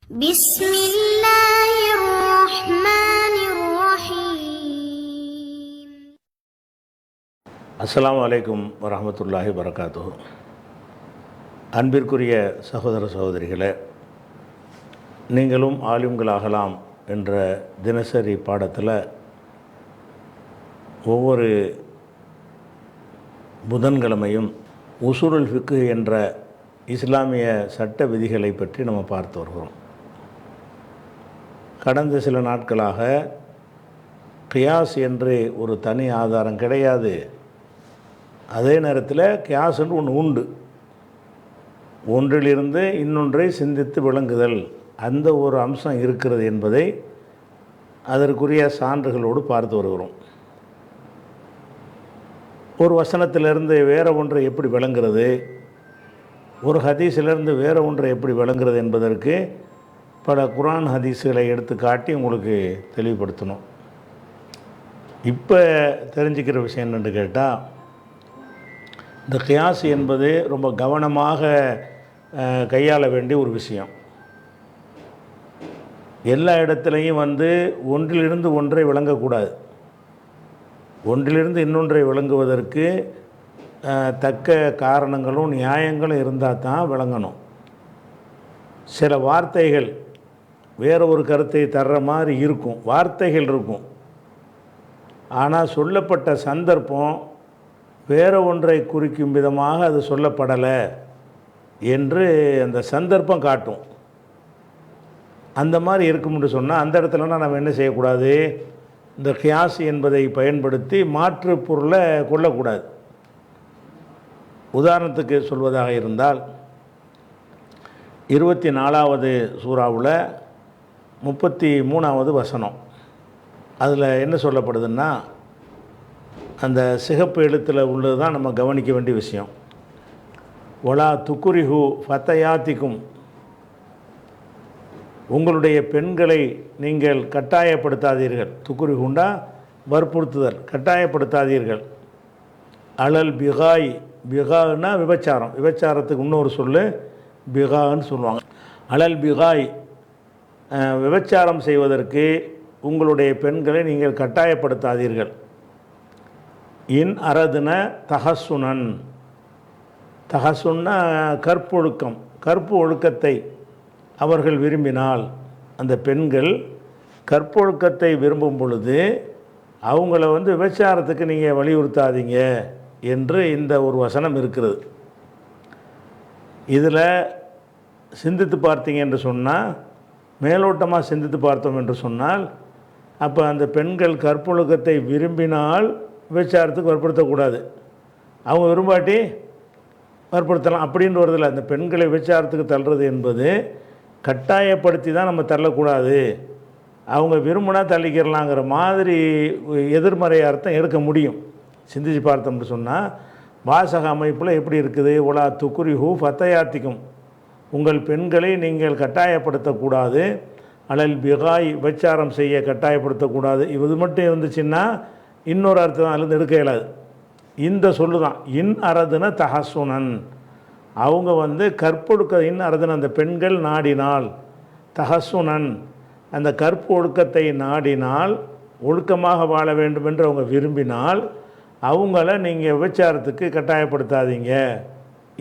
بسم الله الرحمن الرحيم. அஸ்ஸலாமு அலைக்கும் வரஹ்மத்துல்லாஹி வரகாத்துஹு. அன்பிற்குரிய சகோதர சகோதரிகளே, நீங்களும் ஆலிம்களாகலாம் என்ற தினசரி பாடத்தில் ஒவ்வொரு புதன்கிழமையும் உசூலுல் ஃபிக்ஹ் என்ற இஸ்லாமிய சட்ட விதிகளை பற்றி நம்ம பார்த்து வருகிறோம். கடந்த சில நாட்களாக கியாஸ் என்று ஒரு தனி ஆதாரம் கிடையாது, அதே நேரத்தில் கியாஸ் என்று ஒன்று உண்டு. ஒன்றிலிருந்து இன்னொன்றை சிந்தித்து விளங்குதல், அந்த ஒரு அம்சம் இருக்கிறது என்பதை அதற்குரிய சான்றுகளோடு பார்த்து வருகிறோம். ஒரு வசனத்திலிருந்து வேறு ஒன்றை எப்படி விளங்குறது, ஒரு ஹதீஸிலிருந்து வேறு ஒன்றை எப்படி விளங்குறது என்பதற்கு பல குர்ஆன் ஹதீஸுகளை எடுத்து காட்டி உங்களுக்கு தெளிவுபடுத்தணும். இப்போ தெரிஞ்சுக்கிற விஷயம் என்னென்னு கேட்டால், இந்த கியாஸ் என்பது ரொம்ப கவனமாக கையாள வேண்டிய ஒரு விஷயம். எல்லா இடத்துலையும் ஒன்றிலிருந்து ஒன்றை விளங்கக்கூடாது. ஒன்றிலிருந்து இன்னொன்றை விளங்குவதற்கு தக்க காரணங்களும் நியாயங்களும் இருந்தால் தான் விளங்கணும். சில வார்த்தைகள் வேறு ஒரு கருத்தை தர்ற மாதிரி இருக்கும், வார்த்தைகள் இருக்கும், ஆனால் சொல்லப்பட்ட சந்தர்ப்பம் வேறு ஒன்றை குறிக்கும் விதமாக அது சொல்லப்படலை என்று அந்த சந்தர்ப்பம் காட்டும். அந்த மாதிரி இருக்கும்னு சொன்னால் அந்த இடத்துலனா நம்ம என்ன செய்யக்கூடாது, இந்த கியாஸ் என்பதை பயன்படுத்தி மாற்று பொருளை கொள்ளக்கூடாது. உதாரணத்துக்கு சொல்வதாக இருந்தால், 24வது சூறாவில் 33வது வசனம், அதில் என்ன சொல்லப்படுதுன்னா, அந்த சிகப்பு எழுத்தில் உள்ளது தான் நம்ம கவனிக்க வேண்டிய விஷயம். ஒலா துக்குரிஹு ஃபத்தயாத்திக்கும், உங்களுடைய பெண்களை நீங்கள் கட்டாயப்படுத்தாதீர்கள். துக்குரிஹுண்டா வற்புறுத்துதல், கட்டாயப்படுத்தாதீர்கள். அலல் பிகாய், பிகான்னா விபச்சாரம், விபச்சாரத்துக்கு இன்னொரு சொல்லு பிகான்னு சொல்லுவாங்க. அலல் பிகாய், விபச்சாரம் செய்வதற்கு உங்களுடைய பெண்களை நீங்கள் கட்டாயப்படுத்தாதீர்கள். இன் அரதுன தஹசுனன், தஹசுன்னா கற்பொழுக்கம், கற்பு ஒழுக்கத்தை அவர்கள் விரும்பினால், அந்த பெண்கள் கற்பொழுக்கத்தை விரும்பும் பொழுது அவங்கள விபச்சாரத்துக்கு நீங்கள் வலியுறுத்தாதீங்க என்று இந்த ஒரு வசனம் இருக்கிறது. இதில் சிந்தித்து பார்த்தீங்க என்று சொன்னால், மேலோட்டமாக சிந்தித்து பார்த்தோம் என்று சொன்னால், அப்போ அந்த பெண்கள் கற்பொழுக்கத்தை விரும்பினால் விபச்சாரத்துக்கு வற்புறுத்தக்கூடாது, அவங்க விரும்பாட்டி வற்புறுத்தலாம் அப்படின்னு வருதில்லை. அந்த பெண்களை விபச்சாரத்துக்கு தள்ளுறது என்பது கட்டாயப்படுத்தி தான் நம்ம தள்ளக்கூடாது, அவங்க விரும்பினா தள்ளிக்கிறலாங்கிற மாதிரி எதிர்மறை அர்த்தம் எடுக்க முடியும். சிந்திச்சு பார்த்தோம்னு சொன்னால் வாசக அமைப்பில் எப்படி இருக்குது, ஒலா துக்குரிஹு ஃபத்தயாத்திக்கும், உங்கள் பெண்களை நீங்கள் கட்டாயப்படுத்தக்கூடாது. அலல் பிகாய், விபச்சாரம் செய்ய கட்டாயப்படுத்தக்கூடாது. இது மட்டும் இருந்துச்சுன்னா இன்னொரு அர்த்தம் அதுலேருந்து எடுக்க இயலாது. இந்த சொல்லு தான் இன் அரதுன தஹசுனன், அவங்க கற்பொழுக்க, இன் அரதுன அந்த பெண்கள் நாடினால், தஹசுனன் அந்த கற்பு ஒழுக்கத்தை நாடினால், ஒழுக்கமாக வாழ வேண்டும் என்று அவங்க விரும்பினால் அவங்கள நீங்கள் விபச்சாரத்துக்கு கட்டாயப்படுத்தாதீங்க.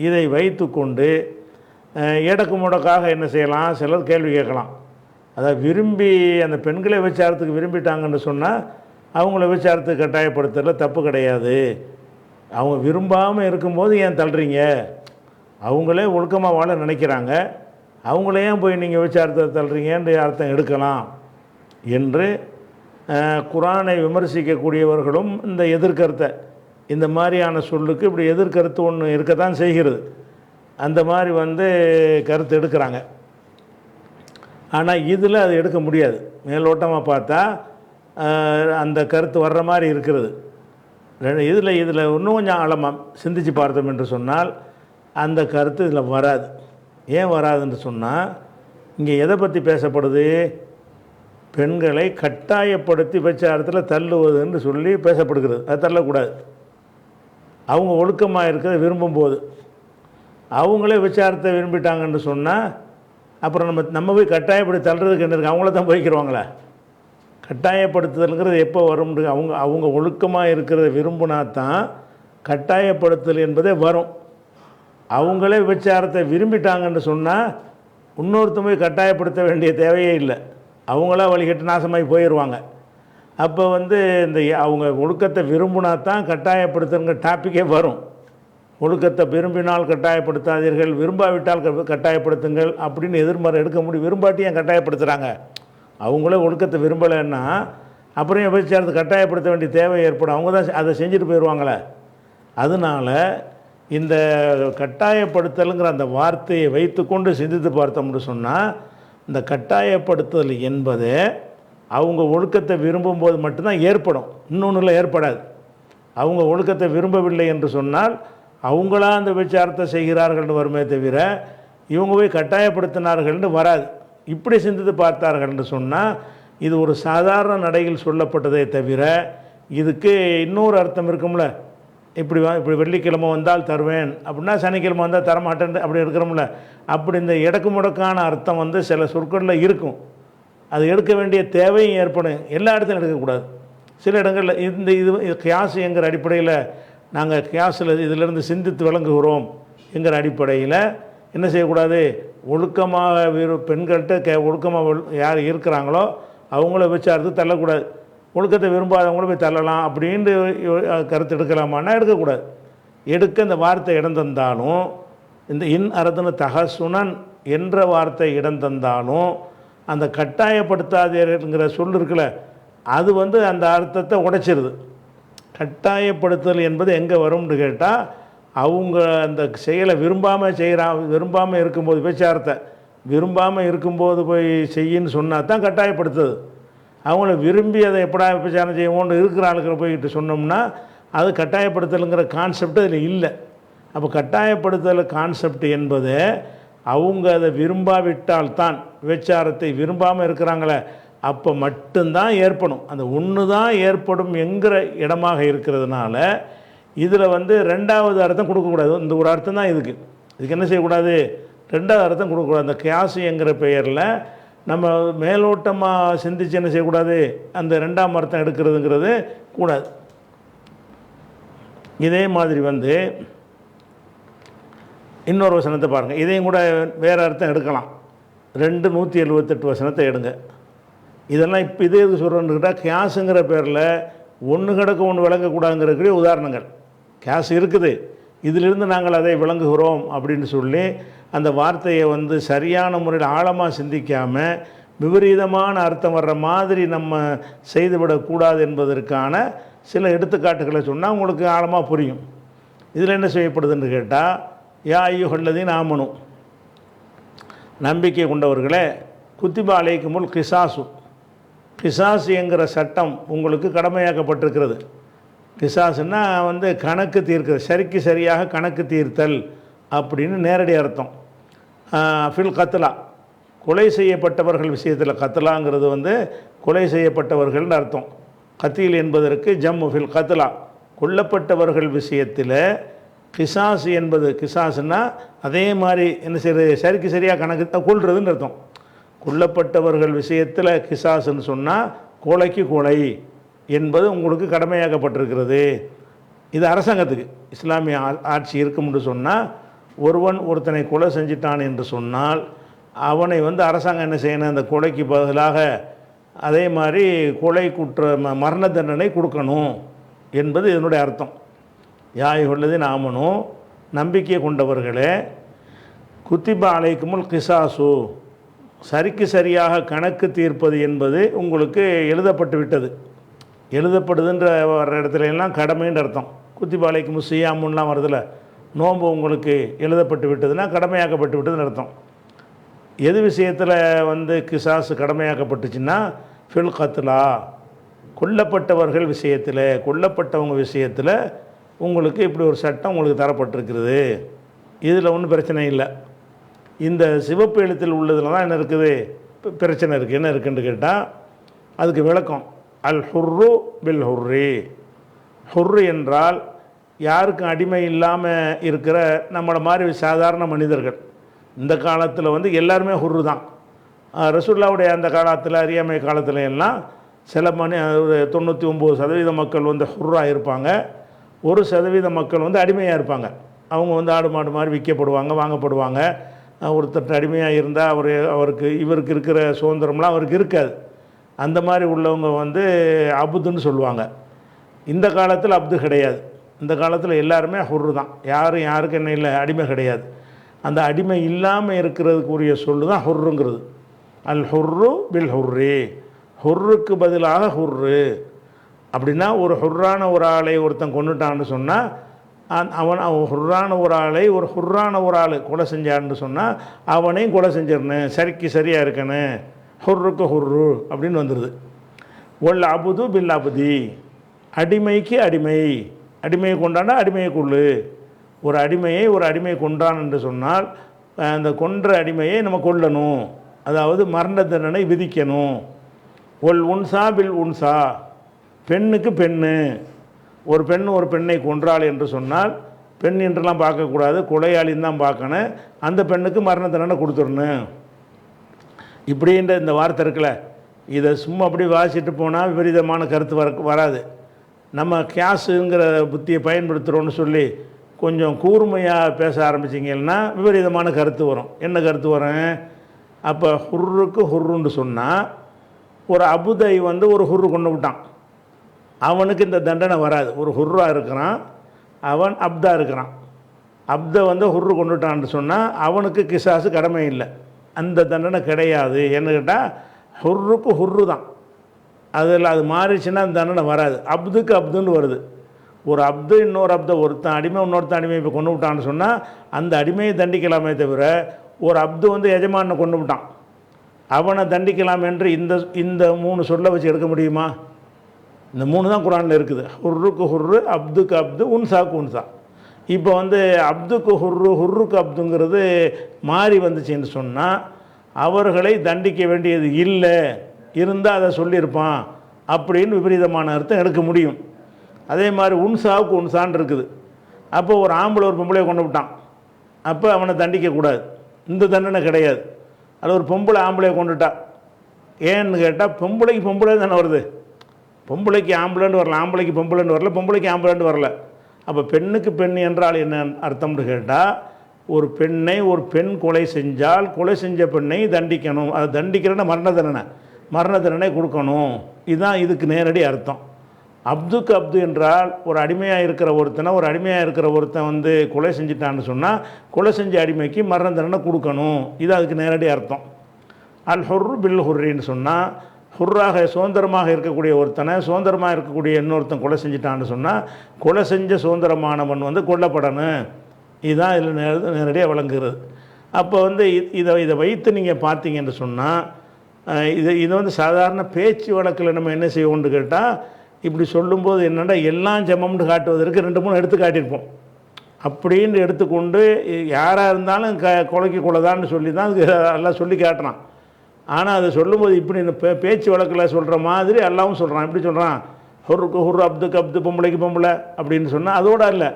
இதை வைத்து கொண்டு எடக்கு முடக்காக என்ன செய்யலாம், சிலர் கேள்வி கேட்கலாம். அதாவது விரும்பி அந்த பெண்களை விபச்சாரத்துக்கு விரும்பிட்டாங்கன்னு சொன்னால் அவங்கள விபச்சாரத்துக்கு கட்டாயப்படுத்துறதுல தப்பு கிடையாது. அவங்க விரும்பாமல் இருக்கும்போது ஏன் தள்ளுறீங்க, அவங்களே ஒழுக்கமாக வாழ நினைக்கிறாங்க, அவங்களையும் போய் நீங்கள் விபச்சாரத்தை தள்ளுறீங்கன்ற அர்த்தம் எடுக்கலாம் என்று குர்ஆனை விமர்சிக்கக்கூடியவர்களும் இந்த எதிர்கருத்தை, இந்த மாதிரியான சொல்லுக்கு இப்படி எதிர்கருத்து ஒன்று இருக்கத்தான் செய்கிறது, அந்த மாதிரி கருத்து எடுக்கிறாங்க. ஆனால் இதில் அது எடுக்க முடியாது. மேலோட்டமாக பார்த்தா அந்த கருத்து வர்ற மாதிரி இருக்கிறது. இதில் இன்னும் கொஞ்சம் ஆழமாக சிந்திச்சு பார்த்தோம் என்று சொன்னால் அந்த கருத்து இதில் வராது. ஏன் வராதுன்னு சொன்னால், இங்கே எதை பற்றி பேசப்படுது, பெண்களை கட்டாயப்படுத்தி விபச்சாரத்தில் தள்ளுவதுன்னு சொல்லி பேசப்படுகிறது. அது தள்ளக்கூடாது. அவங்க ஒழுக்கமாக இருக்கிறத விரும்பும்போது, அவங்களே விபச்சாரத்தை விரும்பிட்டாங்கன்னு சொன்னால் அப்புறம் நம்ம போய் கட்டாயப்படுத்தி தள்ளுறதுக்கு என்ன இருக்குது? அவங்கள தான் போய்க்கிறவாங்களே. கட்டாயப்படுத்துதல்ங்கிறது எப்போ வரும்? அவங்க ஒழுக்கமாக இருக்கிறத விரும்பினா தான் கட்டாயப்படுத்தல் என்பதே வரும். அவங்களே விபச்சாரத்தை விரும்பிட்டாங்கன்னு சொன்னால் இன்னொருத்தர் போய் கட்டாயப்படுத்த வேண்டிய தேவையே இல்லை. அவங்களா வழிகட்டு நாசமாகி போயிடுவாங்க. அப்போ இந்த அவங்க ஒழுக்கத்தை விரும்பினா தான் கட்டாயப்படுத்துங்கிற டாப்பிக்கே வரும். ஒழுக்கத்தை விரும்பினால் கட்டாயப்படுத்தாதீர்கள், விரும்பாவிட்டால் கட்டாயப்படுத்துங்கள் அப்படின்னு எதிர்மறை எடுக்க முடியும். விரும்பாட்டி ஏன் கட்டாயப்படுத்துகிறாங்க? அவங்களே ஒழுக்கத்தை விரும்பலைன்னா அப்புறம் விபச்சாரத்தை கட்டாயப்படுத்த வேண்டிய தேவை ஏற்படும். அவங்க தான் அதை செஞ்சுட்டு போயிடுவாங்களே. அதனால் இந்த கட்டாயப்படுத்தலுங்கிற அந்த வார்த்தையை வைத்துக்கொண்டு சிந்தித்து பார்த்தோம்னு சொன்னால், இந்த கட்டாயப்படுத்தல் என்பது அவங்க ஒழுக்கத்தை விரும்பும்போது மட்டும்தான் ஏற்படும், இன்னொன்றில் ஏற்படாது. அவங்க ஒழுக்கத்தை விரும்பவில்லை என்று சொன்னால் அவங்களா அந்த விபச்சாரத்தை செய்கிறார்கள்னு வருமே தவிர இவங்க போய் கட்டாயப்படுத்தினார்கள்னு வராது. இப்படி சிந்தித்து பார்த்தார்கள்னு சொன்னால் இது ஒரு சாதாரண நடையில் சொல்லப்பட்டதே தவிர இதுக்கு இன்னொரு அர்த்தம் இருக்கும்ல. இப்படி வெள்ளிக்கிழமை வந்தால் தருவேன் அப்படின்னா சனிக்கிழமை வந்தால் தரமாட்டேன் அப்படி இருக்கிறோம்ல. அப்படி இந்த இடக்கு முடக்கான அர்த்தம் சில சொற்களில் இருக்கும். அது எடுக்க வேண்டிய தேவையும் ஏற்படும். எல்லா இடத்துலையும் எடுக்கக்கூடாது. சில இடங்களில் இது கியாஸ் என்கிற அடிப்படையில் நாங்கள் கியாஸில் இதிலிருந்து சிந்தித்து விளங்குகிறோம் என்கிற அடிப்படையில் என்ன செய்யக்கூடாது? ஒழுக்கமாக பெண்கள்கிட்ட ஒழுக்கமாக யார் இருக்கிறாங்களோ அவங்கள விபச்சாரத்துக்கு தள்ளக்கூடாது. ஒழுக்கத்தை விரும்பாதவங்கள போய் தள்ளலாம் அப்படின்ட்டு கருத்து எடுக்கலாமான்னா எடுக்கக்கூடாது. எடுக்க இந்த வார்த்தை இடம் தந்தாலும், இந்த அரதுன தகசுனன் என்ற வார்த்தை இடம் தந்தாலும் அந்த கட்டாயப்படுத்தாதேங்கிற சொல் இருக்குல்ல, அது அந்த அர்த்தத்தை உடைச்சிருது. கட்டாயப்படுத்தல் என்பது எங்கே வரும்னு கேட்டால், அவங்க அந்த செயலை விரும்பாமல் இருக்கும்போது, விபச்சாரத்தை விரும்பாமல் இருக்கும்போது போய் செய்யின்னு சொன்னால் தான் கட்டாயப்படுத்துது. அவங்கள விரும்பி அதை எப்படா விபச்சாரம் செய்வோன்னு இருக்கிற ஆளுக்களை போய்கிட்டு சொன்னோம்னா அது கட்டாயப்படுத்தலுங்கிற கான்செப்ட் அதில் இல்லை. அப்போ கட்டாயப்படுத்தல் கான்செப்ட் என்பது அவங்க அதை விரும்பாவிட்டால்தான், விபச்சாரத்தை விரும்பாமல் இருக்கிறாங்களே அப்போ மட்டும்தான் ஏற்படும். அந்த ஒன்று தான் ஏற்படும் என்கிற இடமாக இருக்கிறதுனால இதில் ரெண்டாவது அர்த்தம் கொடுக்கக்கூடாது. இந்த ஒரு அர்த்தம் தான் இதுக்கு என்ன செய்யக்கூடாது? ரெண்டாவது அர்த்தம் கொடுக்கக்கூடாது. அந்த கியாசு என்கிற பெயரில் நம்ம மேலோட்டமாக சிந்திச்சு என்ன செய்யக்கூடாது? அந்த ரெண்டாம் அர்த்தம் எடுக்கிறதுங்கிறது கூடாது. இதே மாதிரி இன்னொரு வசனத்தை பாருங்கள். இதையும் கூட வேறு அர்த்தம் எடுக்கலாம். 178 வசனத்தை எடுங்க. இதெல்லாம் இப்போ இதே எதுக்கு சொல்கிறோன்னு கேட்டால், கியாஸுங்கிற பேரில் ஒன்று கிடக்க ஒன்று விளங்கக்கூடாதுங்கிறக்கூடிய உதாரணங்கள். கியாஸ் இருக்குது, இதிலிருந்து நாங்கள் அதை விளங்குகிறோம் அப்படின்னு சொல்லி அந்த வார்த்தையை சரியான முறையில் ஆழமாக சிந்திக்காமல் விபரீதமான அர்த்தம் வர்ற மாதிரி நம்ம செய்துவிடக்கூடாது என்பதற்கான சில எடுத்துக்காட்டுகளை சொன்னால் உங்களுக்கு ஆழமாக புரியும். இதில் என்ன செய்யப்படுதுன்னு கேட்டால், யா ஐயுஹல்லதீன ஆமனு, நம்பிக்கை கொண்டவர்களே, குத்திபா அலைக்குமுல் கிசாசு, கிசாஸ் என்கிற சட்டம் உங்களுக்கு கடமையாக்கப்பட்டிருக்கிறது. கிசாஸ்னா கணக்கு தீர்க்கிறது, சரிக்கு சரியாக கணக்கு தீர்த்தல் அப்படின்னு நேரடி அர்த்தம். ஃபில் கத்லா, கொலை செய்யப்பட்டவர்கள் விஷயத்தில், கத்லாங்கிறது கொலை செய்யப்பட்டவர்கள்னு அர்த்தம். கத்தீல் என்பதற்கு ஜம்மு ஃபில் கத்லா, கொல்லப்பட்டவர்கள் விஷயத்தில். கிசாஸ் என்பது, கிசாஸ்னா அதே மாதிரி என்ன செய்கிறது? சரிக்கு சரியாக கணக்கு கொள்றதுன்னு அர்த்தம். கொல்லப்பட்டவர்கள் விஷயத்தில் கிசாஸ்ன்னு சொன்னால் கொலைக்கு கொலை என்பது உங்களுக்கு கடமையாக்கப்பட்டிருக்கிறது. இது அரசாங்கத்துக்கு, இஸ்லாமிய ஆட்சி இருக்கும்னு சொன்னால், ஒருத்தனை கொலை செஞ்சிட்டான் என்று சொன்னால் அவனை அரசாங்கம் என்ன செய்யணும்? அந்த கொலைக்கு பதிலாக அதே மாதிரி கொலை மரண தண்டனை கொடுக்கணும் என்பது இதனுடைய அர்த்தம். யாய் உள்ளது நாமனும், நம்பிக்கை கொண்டவர்களே, குத்திபா அலைக்குமுல் கிசாசு, சரிக்கு சரியாக கணக்கு தீர்ப்பது என்பது உங்களுக்கு எழுதப்பட்டு விட்டது. எழுதப்படுதுன்ற வர்ற இடத்துல எல்லாம் கடமைன்ற அர்த்தம். குத்திபா அலைக்கும் சியாமுன்னெலாம் வருதில்ல, நோன்பு உங்களுக்கு எழுதப்பட்டு விட்டதுன்னா கடமையாக்கப்பட்டு விட்டதுன்னு அர்த்தம். எது விஷயத்தில் கிசாஸ் கடமையாக்கப்பட்டுச்சுன்னா, ஃபில் கத்லா, கொல்லப்பட்டவர்கள் விஷயத்தில், கொல்லப்பட்டவங்க விஷயத்தில் உங்களுக்கு இப்படி ஒரு சட்டம் உங்களுக்கு தரப்பட்டிருக்கிறது. இதில் ஒன்றும் பிரச்சனை இல்லை. இந்த சிவப்பு எழுத்தில் உள்ளதில் தான் என்ன இருக்குது? பிரச்சனை இருக்குது. என்ன இருக்குன்னு கேட்டால் அதுக்கு விளக்கம், அல் ஹுர்ரு பில் ஹுர்ரி. ஹுர்ரு என்றால் யாருக்கும் அடிமை இல்லாமல் இருக்கிற நம்மளை மாதிரி சாதாரண மனிதர்கள், இந்த காலத்தில் வந்து எல்லாருமே ஹுர்ரு தான். ரசூலுல்லாவுடைய அந்த காலத்தில் அறியாமை காலத்தில் எல்லாம் சில 99% மக்கள் வந்து ஹுர்ராக இருப்பாங்க, 1% மக்கள் வந்து அடிமையாக இருப்பாங்க. அவங்க வந்து ஆடு மாடு மாதிரி விற்கப்படுவாங்க, வாங்கப்படுவாங்க. ஒருத்தர் அடிமையாக இருந்தால் அவருக்கு இவருக்கு இருக்கிற சுதந்திரம்லாம் அவருக்கு இருக்காது. அந்த மாதிரி உள்ளவங்க வந்து அபுதுன்னு சொல்லுவாங்க. இந்த காலத்தில் அப்து கிடையாது. இந்த காலத்தில் எல்லாருமே ஹுர்ரு தான். யாருக்கு என்ன இல்லை, அடிமை கிடையாது. அந்த அடிமை இல்லாமல் இருக்கிறதுக்குரிய சொல்லு தான் ஹுர்ருங்கிறது. அல் ஹுர்ரு பில் ஹுர்ரி, ஹுர்ருக்கு பதிலாக ஹுர்ரு. அப்படின்னா ஒரு ஹுர்ரான ஒரு ஆளை ஒருத்தன் கொண்டுட்டான்னு சொன்னால் அவன் ஹுர்ரான ஒரு ஆளை ஒரு ஹுர்ரான ஒரு ஆள் கொலை செஞ்சான்னு சொன்னால் அவனையும் கொலை செஞ்சிடணும், சரிக்கு சரியாக இருக்கணும். ஹுர்ருக்கு ஹுர்ரு அப்படின்னு வந்துடுது. ஒல் அபுது பில் அபுதி, அடிமைக்கு அடிமை, அடிமையை கொண்டாண்டா அடிமையை கொள்ளு. ஒரு அடிமையை கொண்டான் என்று சொன்னால் அந்த கொன்ற அடிமையை நம்ம கொல்லணும், அதாவது மரண தண்டனை விதிக்கணும். ஒல் உன்சா பில் உன்சா, பெண்ணுக்கு பெண்ணு, ஒரு பெண்ணை கொன்றாள் என்று சொன்னால் பெண் என்றெல்லாம் பார்க்கக்கூடாது, கொலையாளின்னு தான் பார்க்கணும். அந்த பெண்ணுக்கு மரண தண்டனை கொடுத்துடணும். இப்படின்ற இந்த வார்த்தை இருக்குல்ல, இதை சும்மா அப்படி வாசிட்டு போனால் விபரீதமான கருத்து வராது. நம்ம கியாஸுங்கிற புத்தியை பயன்படுத்துகிறோன்னு சொல்லி கொஞ்சம் கூர்மையாக பேச ஆரம்பிச்சிங்கன்னா விபரீதமான கருத்து வரும். என்ன கருத்து வரும்? அப்போ ஹுர்ருக்கு ஹுர்ருன்னு சொன்னால் ஒரு அபுதை வந்து ஒரு ஹுர்ரு கொண்டு விட்டான், அவனுக்கு இந்த தண்டனை வராது. ஒரு ஹுர்ராக இருக்கிறான், அவன் அப்தாக இருக்கிறான். அப்தை வந்து ஹுர்ரு கொண்டுட்டான்னு சொன்னால் அவனுக்கு கிசாசு கடமை இல்லை, அந்த தண்டனை கிடையாது. என்ன கேட்டால் ஹுர்ருக்கு ஹுர்ரு தான். அதில் அது மாறிச்சுன்னா அந்த தண்டனை வராது. அப்துக்கு அப்துன்னு வருது. ஒரு அப்து இன்னொரு அப்தை, ஒருத்தன் அடிமை இன்னொருத்தன் அடிமை இப்போ கொண்டு விட்டான்னு சொன்னால் அந்த அடிமையை தண்டிக்கலாமே தவிர ஒரு அப்து வந்து எஜமானை கொண்டு விட்டான் அவனை தண்டிக்கலாம் என்று இந்த 3 சொல்ல வச்சு எடுக்க முடியுமா? இந்த 3 தான் குரானில் இருக்குது. ஹுர்ருக்கு ஹுர்ரு, அப்துக்கு அப்து, உன்சாக்கு உன்சா. இப்போ வந்து அப்துக்கு ஹுர்ரு, ஹுர்ருக்கு அப்துங்கிறது மாறி வந்துச்சுன்னு சொன்னால் அவர்களை தண்டிக்க வேண்டியது இல்லை, இருந்தால் அதை சொல்லியிருப்பான் அப்படின்னு விபரீதமான அர்த்தம் எடுக்க முடியும். அதே மாதிரி உன்சாவுக்கு உன்சான் இருக்குது. அப்போ ஒரு ஆம்பளை ஒரு பொம்பளையை கொண்டு விட்டான், அப்போ அவனை தண்டிக்கக்கூடாது, இந்த தண்டனை கிடையாது. அதில் ஒரு பொம்பளை ஆம்பளையை கொண்டுட்டா, ஏன்னு கேட்டால் பொம்பளைக்கு பொம்பளை தானே வருது, பொம்பளைக்கு ஆம்பளைன்னு வரல, ஆம்பளைக்கு பொம்பளைன்னு வரல, பொம்பளைக்கு ஆம்பளைன்னு வரல. அப்போ பெண்ணுக்கு பெண் என்றால் என்ன அர்த்தம்னு கேட்டால், ஒரு பெண் கொலை செஞ்சால் கொலை செஞ்ச பெண்ணை தண்டிக்கணும். அதை தண்டிக்கிறேன்னா மரண தண்டனை கொடுக்கணும். இதுதான் இதுக்கு நேரடி அர்த்தம். அப்துக்கு அப்து என்றால் ஒரு அடிமையாக இருக்கிற ஒருத்தன் வந்து கொலை செஞ்சிட்டான்னு சொன்னால் கொலை செஞ்ச அடிமைக்கு மரண தண்டனை கொடுக்கணும். இது அதுக்கு நேரடி அர்த்தம். அல் ஹுர்ரு பில் ஹுர்ரின்னு சொன்னால் ஹுர்ராக சுதந்திரமாக இருக்கக்கூடிய சுதந்திரமாக இருக்கக்கூடிய இன்னொருத்தன் கொலை செஞ்சிட்டான்னு சொன்னால் கொலை செஞ்ச சுதந்திரமானவன் வந்து கொல்லப்படணும். இதுதான் இதில் நேரடியாக வழங்குகிறது. அப்போ வந்து இதை வைத்து நீங்கள் பார்த்தீங்கன்னு சொன்னால் இது வந்து சாதாரண பேச்சு வழக்கில் நம்ம என்ன செய்வோம்னு கேட்டால், இப்படி சொல்லும்போது என்னென்னா எல்லாம் ஜமம்னு காட்டுவதற்கு 2-3 எடுத்து காட்டியிருப்போம். அப்படின்னு எடுத்துக்கொண்டு யாராக இருந்தாலும் கொலைக்கு கொலைதான்னு சொல்லி தான் அதுக்கு எல்லாம் சொல்லி காட்டுறான். ஆனால் அதை சொல்லும்போது இப்படி இந்த பேச்சு வழக்கில் சொல்கிற மாதிரி எல்லாவும் சொல்கிறான். எப்படி சொல்கிறான்? ஹுர்ருக்கு ஹுர்ரு, அப்துக்கு அப்து, பொம்பளைக்கு பொம்பளை அப்படின்னு சொன்னால் அதோட இல்லை,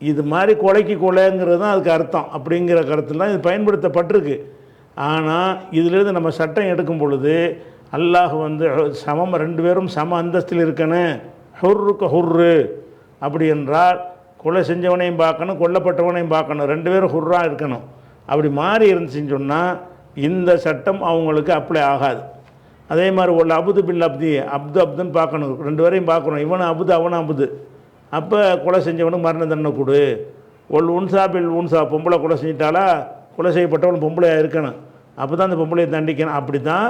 இது மாதிரி கொலைக்கு கொலைங்கிறது தான் அதுக்கு அர்த்தம். அப்படிங்கிற கருத்தில் தான் இது பயன்படுத்தப்பட்டிருக்கு. ஆனால் இதிலிருந்து நம்ம சட்டம் எடுக்கும் பொழுது அல்லாஹ் வந்து சமம், 2 பேரும் சம அந்தஸ்தில் இருக்கணும். ஹுர்ருக்கு ஹுர்ரு அப்படி என்றால் கொலை செஞ்சவனையும் பார்க்கணும், கொல்லப்பட்டவனையும் பார்க்கணும், 2 பேரும் ஹுர்ராக இருக்கணும். அப்படி மாறி இருந்துச்சுன்னு சொன்னால் இந்த சட்டம் அவங்களுக்கு அப்ளை ஆகாது. அதே மாதிரி ஒரு அபுது பில் அப்தி, அப்துன்னு பார்க்கணும், 2 பேரையும் பார்க்கணும், இவனும் அபுது அவனும் அபுது. அப்போ கொலை செஞ்சவனுக்கு மரண தண்டனை கொடு. ஒரு உன்சா பில் உன்சா, பொம்பளை கொலை செஞ்சிட்டாலா, கொலை செய்யப்பட்டவன் பொம்பளையாக இருக்கணும், அப்போ தான் அந்த பொம்பளையை தண்டிக்கணும். அப்படி தான்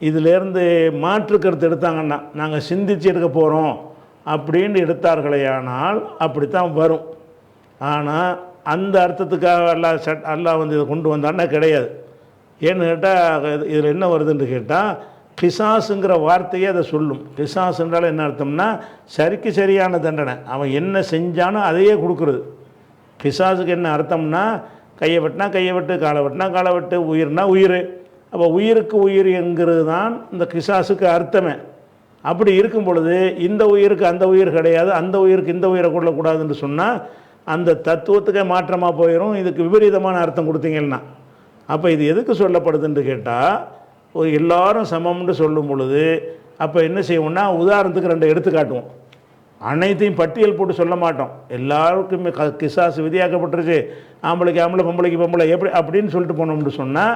இதிலேருந்து மாற்று கருத்து எடுத்தாங்கன்னா நாங்கள் சிந்தித்து எடுக்க போகிறோம் அப்படின்னு எடுத்தார்களேயானால் அப்படித்தான் வரும். ஆனால் அந்த அர்த்தத்துக்காக அல்லாஹ் வந்து இதை கொண்டு வந்தான்னா கிடையாது. ஏன்னு கேட்டால் இதில் என்ன வருதுன்னு கேட்டால் கிசாஸுங்கிற வார்த்தையே அதை சொல்லும். கிசாஸ் என்றால் என்ன அர்த்தம்னா சரிக்கு சரியான தண்டனை, அவன் என்ன செஞ்சானோ அதையே கொடுக்குறது. கிசாஸுக்கு என்ன அர்த்தம்னா கையை வெட்டினா கையை வெட்டு, காலை வெட்டினா காலை வெட்டு, உயிர்னா உயிர். அப்போ உயிருக்கு உயிர் என்கிறது தான் இந்த கிசாஸுக்கு அர்த்தமே. அப்படி இருக்கும் பொழுது இந்த உயிருக்கு அந்த உயிர் கிடையாது, அந்த உயிருக்கு இந்த உயிரை கொள்ளக்கூடாதுன்னு சொன்னால் அந்த தத்துவத்துக்கே மாற்றமாக போயிடும். இதுக்கு விபரீதமான அர்த்தம் கொடுத்தீங்கன்னா அப்போ இது எதுக்கு சொல்லப்படுதுன்னு கேட்டால் எல்லாரும் சமம்னு சொல்லும் பொழுது அப்போ என்ன செய்வோம்னா உதாரணத்துக்கு 2 எடுத்து காட்டுவோம். அனைத்தையும் பட்டியல் போட்டு சொல்ல மாட்டோம். எல்லாருக்குமே கிசாசு விதியாக்கப்பட்டுருச்சு, ஆம்பளைக்கு ஆம்பளை பொம்பளைக்கு பொம்பளை எப்படி அப்படின்னு சொல்லிட்டு போனோம்னு சொன்னால்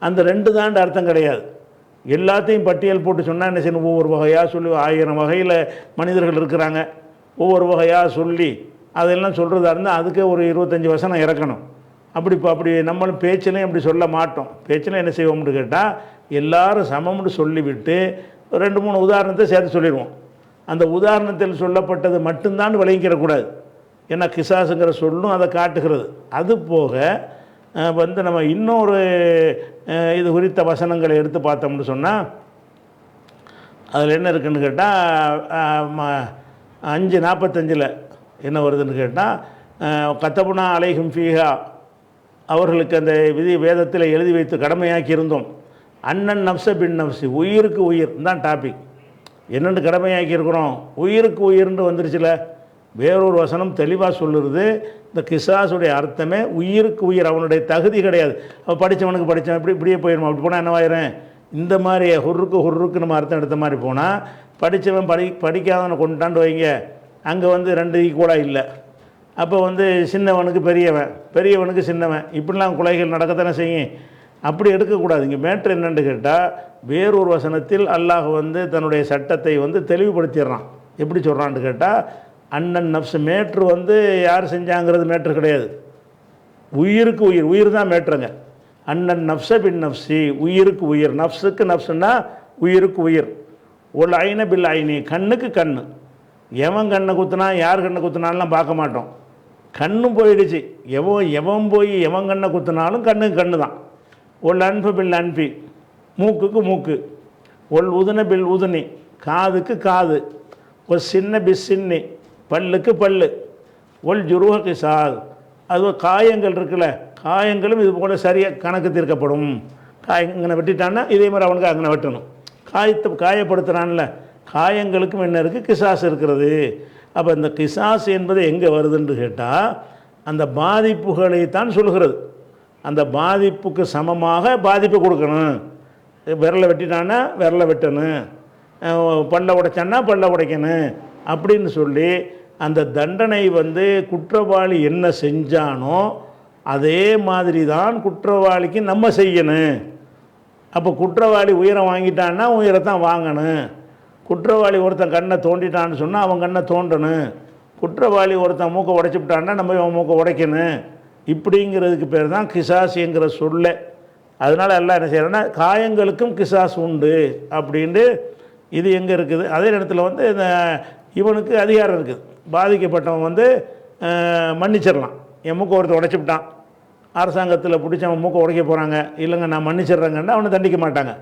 அந்த 2 தாண்டு அர்த்தம் கிடையாது. எல்லாத்தையும் பட்டியல் போட்டு சொன்னால் என்ன செய்யணும், ஒவ்வொரு வகையாக சொல்லி 1000 வகையில் மனிதர்கள் இருக்கிறாங்க, ஒவ்வொரு வகையாக சொல்லி அதெல்லாம் சொல்கிறதா இருந்தால் அதுக்கே ஒரு 25 வசனம் இறக்கணும். அப்படி நம்மளும் பேச்சிலையும் அப்படி சொல்ல மாட்டோம். பேச்சில் என்ன செய்வோம்னு கேட்டால் எல்லாரும் சமம்னு சொல்லிவிட்டு 2-3 உதாரணத்தை சேர்த்து சொல்லிடுவோம். அந்த உதாரணத்தில் சொல்லப்பட்டது மட்டும்தான் விளங்கிக்கிறக்கூடாது. ஏன்னா கிசாஸுங்கிற சொல்லும் அதை காட்டுகிறது. அது போக நம்ம இன்னொரு இது குறித்த வசனங்களை எடுத்து பார்த்தோம்னு சொன்னால் அதில் என்ன இருக்குதுன்னு கேட்டால் 5:45 என்ன வருதுன்னு கேட்டால் கத்தபுனா அலைஹும் ஃபீஹா, அவர்களுக்கு அந்த விதி வேதத்தில் எழுதி வைத்து கடமையாக்கி இருந்தோம். அண்ணன் நப்ச பின் நப்சி, உயிருக்கு உயிர் தான் டாபிக். என்னென்னு கடமையாக்கி இருக்கிறோம், உயிருக்கு உயிர்னு வந்துருச்சுல. வேறொரு வசனம் தெளிவாக சொல்லுறது, இந்த கிசாஸுடைய அர்த்தமே உயிருக்கு உயிர், அவனுடைய தகுதி கிடையாது. அவன் படித்தவனுக்கு படித்தவன் இப்படியே போயிடுமா, அப்படி போனால் என்னவாயிரும், இந்த மாதிரி ஹுர்ருக்கு நம்ம அர்த்தம் எடுத்த மாதிரி போனால் படித்தவன் படிக்காதவனை கொண்டுட்டாண்டு வைங்க, அங்கே 2 ஈக்குவலாக இல்லை. அப்போ சின்னவனுக்கு பெரியவன், பெரியவனுக்கு சின்னவன், இப்படிலாம் கொலைகள் நடக்கத்தானே செய்யும். அப்படி எடுக்கக்கூடாது. இங்கே மேட்ரு என்னென்னு கேட்டால் வேறொரு வசனத்தில் அல்லாஹ் தன்னுடைய சட்டத்தை தெளிவுபடுத்திடுறான். எப்படி சொல்கிறான்னு கேட்டால் அண்ணன் நப்ஸ் மேட்ரு யார் செஞ்சாங்கிறது மேட்ரு கிடையாது, உயிருக்கு உயிர், உயிர் தான் மேட்ருங்க. அண்ணன் நப்ச பின் நப்சி, உயிருக்கு உயிர், நப்ஸுக்கு நப்சுன்னா உயிருக்கு உயிர். ஒரு ஐன பில் ஐனி, கண்ணுக்கு கண்ணு. எவன் கண்ணை குத்துனா யார் கண்ணை குத்துனாலாம் பார்க்க மாட்டோம், கண்ணும் போயிடுச்சு. எவன் போய் எவன் கண்ணை குத்துனாலும் கண்ணுக்கு கண்ணு தான். ஒல் அன்பு பில் அன்பி, மூக்குக்கு மூக்கு. ஒல் உதுன பில் உதுனி, காதுக்கு காது. ஒரு சின்ன பிஸ் சின்னி, பல்லுக்கு பல்லு. ஒல் ஜுருஹக்கு சால், அது காயங்கள் இருக்குல்ல, காயங்களும் இது போல் சரியாக கணக்கு தீர்க்கப்படும். இங்கே வெட்டிட்டான்னா இதே மாதிரி அவனுக்கு அங்கே வெட்டணும். காயப்படுத்துகிறான்ல, காயங்களுக்கும் என்ன இருக்குது, கிசாஸ் இருக்கிறது. அப்போ இந்த கிசாஸ் என்பது எங்கே வருதுன்னு கேட்டால் அந்த பாதிப்புகளை தான் சொல்கிறது. அந்த பாதிப்புக்கு சமமாக பாதிப்பு கொடுக்கணும். விரலை வெட்டிட்டான்னா விரலை வெட்டணும், பல்ல உடைச்சான்னா பல்ல உடைக்கணும் அப்படின்னு சொல்லி அந்த தண்டனை குற்றவாளி என்ன செஞ்சானோ அதே மாதிரி தான் குற்றவாளிக்கு நம்ம செய்யணும். அப்போ குற்றவாளி உயிரை வாங்கிட்டான்னா உயிரை தான் வாங்கணும். குற்றவாளி ஒருத்தன் கண்ணை தோண்டிட்டான்னு சொன்னால் அவன் கண்ணை தோண்டணும். குற்றவாளி ஒருத்தன் மூக்கை உடைச்சிவிட்டான்னா நம்ம அவன் மூக்கை உடைக்கணும். இப்படிங்கிறதுக்கு பேர் தான் கிசாஸுங்கிற சொல்ல. அதனால் எல்லாம் என்ன செய்கிறேன்னா காயங்களுக்கும் கிசாஸ் உண்டு அப்படின்ட்டு இது எங்கே இருக்குது. அதே இடத்துல இந்த இவனுக்கு அதிகாரம் இருக்குது. பாதிக்கப்பட்டவன் மன்னிச்சிடலாம். என் மூக்கை ஒருத்தர் உடைச்சிவிட்டான், அரசாங்கத்தில் பிடிச்சி அவன் மூக்கை உடைக்க போகிறாங்க, இல்லைங்க நான் மன்னிச்சிட்றேங்கன்னா அவனை தண்டிக்க மாட்டாங்க.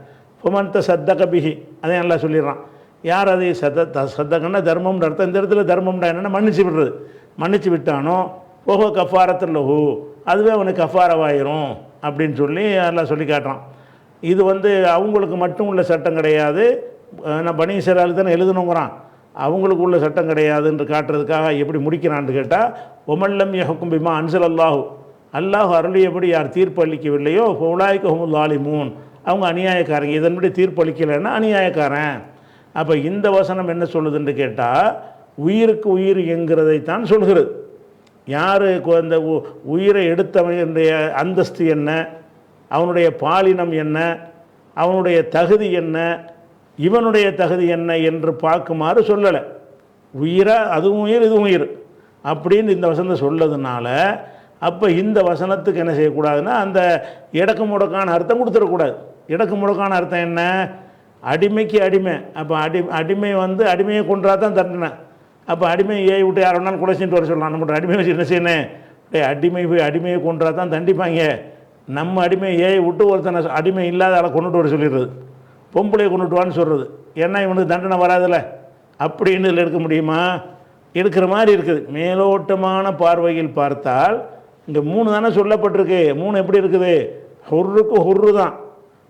பொமந்த சத்தக பிஹி, அதையும் நல்லா சொல்லிடுறான். யார் அதை சத்தகன்னா தர்மம்ன்ற அர்த்தம். இந்த இடத்துல தர்மம்டா என்னென்னா மன்னிச்சு விடுறது. மன்னிச்சு விட்டானோ ஓஹோ கஃபாரத்தில் லஹு, அதுவே அவனுக்கு கஃபாரவாயிரும் அப்படின்னு சொல்லி எல்லாம் சொல்லி காட்டுறான். இது அவங்களுக்கு மட்டும் உள்ள சட்டம் கிடையாது. நான் பனி இஸ்ராயேலுக்கு தானே எழுதணுங்கிறான், அவங்களுக்கு உள்ள சட்டம் கிடையாதுன்னு காட்டுறதுக்காக எப்படி முடிக்கிறான்னு கேட்டால் ஒமல்லம் யஹ்கும் பிமா அன்சல் அல்லாஹு, அல்லாஹ் அருளியபடி யார் தீர்ப்பு அளிக்கவில்லையோ உலாய்க ஹுமுல் ஸாலிமூன், அவங்க அநியாயக்காரங்க. இதன்படி தீர்ப்பு அளிக்கலைன்னா அநியாயக்காரன். அப்போ இந்த வசனம் என்ன சொல்லுதுன்னு கேட்டால் உயிருக்கு உயிர் என்கிறதைத்தான் சொல்கிறது. யாருக்கு அந்த உயிரை எடுத்தவனுடைய அந்தஸ்து என்ன, அவனுடைய பாலினம் என்ன, அவனுடைய தகுதி என்ன, இவனுடைய தகுதி என்ன என்று பார்க்குமாறு சொல்லலை. உயிராக அதுவும் உயிர் இதுவும் உயிர் அப்படின்னு இந்த வசனத்தை சொல்லதுனால அப்போ இந்த வசனத்துக்கு என்ன செய்யக்கூடாதுன்னா அந்த இடக்கு முடக்கான அர்த்தம் கொடுத்துடக்கூடாது. இடக்கு முடக்கான அர்த்தம் என்ன, அடிமைக்கு அடிமை. அப்போ அடிமை அடிமையை கொன்றா தான் தண்டனை. அப்போ அடிமை ஏய் விட்டு யார் வேணாலும் கொலை செஞ்சுட்டு வர சொல்லலாம். நம்ம அடிமை வச்சு என்ன செய்யணும், அடிமை போய் அடிமையை கொன்றா தான் தண்டிப்பாங்க. நம்ம அடிமை ஏய் விட்டு ஒருத்தனை அடிமை இல்லாத ஆளை கொண்டுட்டு வர சொல்லிடுறது, பொம்பளையை கொண்டுட்டு வான்னு சொல்கிறது. ஏன்னா இவனுக்கு தண்டனை வராதில்ல அப்படின்னு இதில் எடுக்க முடியுமா, எடுக்கிற மாதிரி இருக்குது. மேலோட்டமான பார்வையில் பார்த்தால் இந்த 3 தானே சொல்லப்பட்டிருக்கு. 3 எப்படி இருக்குது, ஹுர்ருக்கு ஹுர்ரு தான்.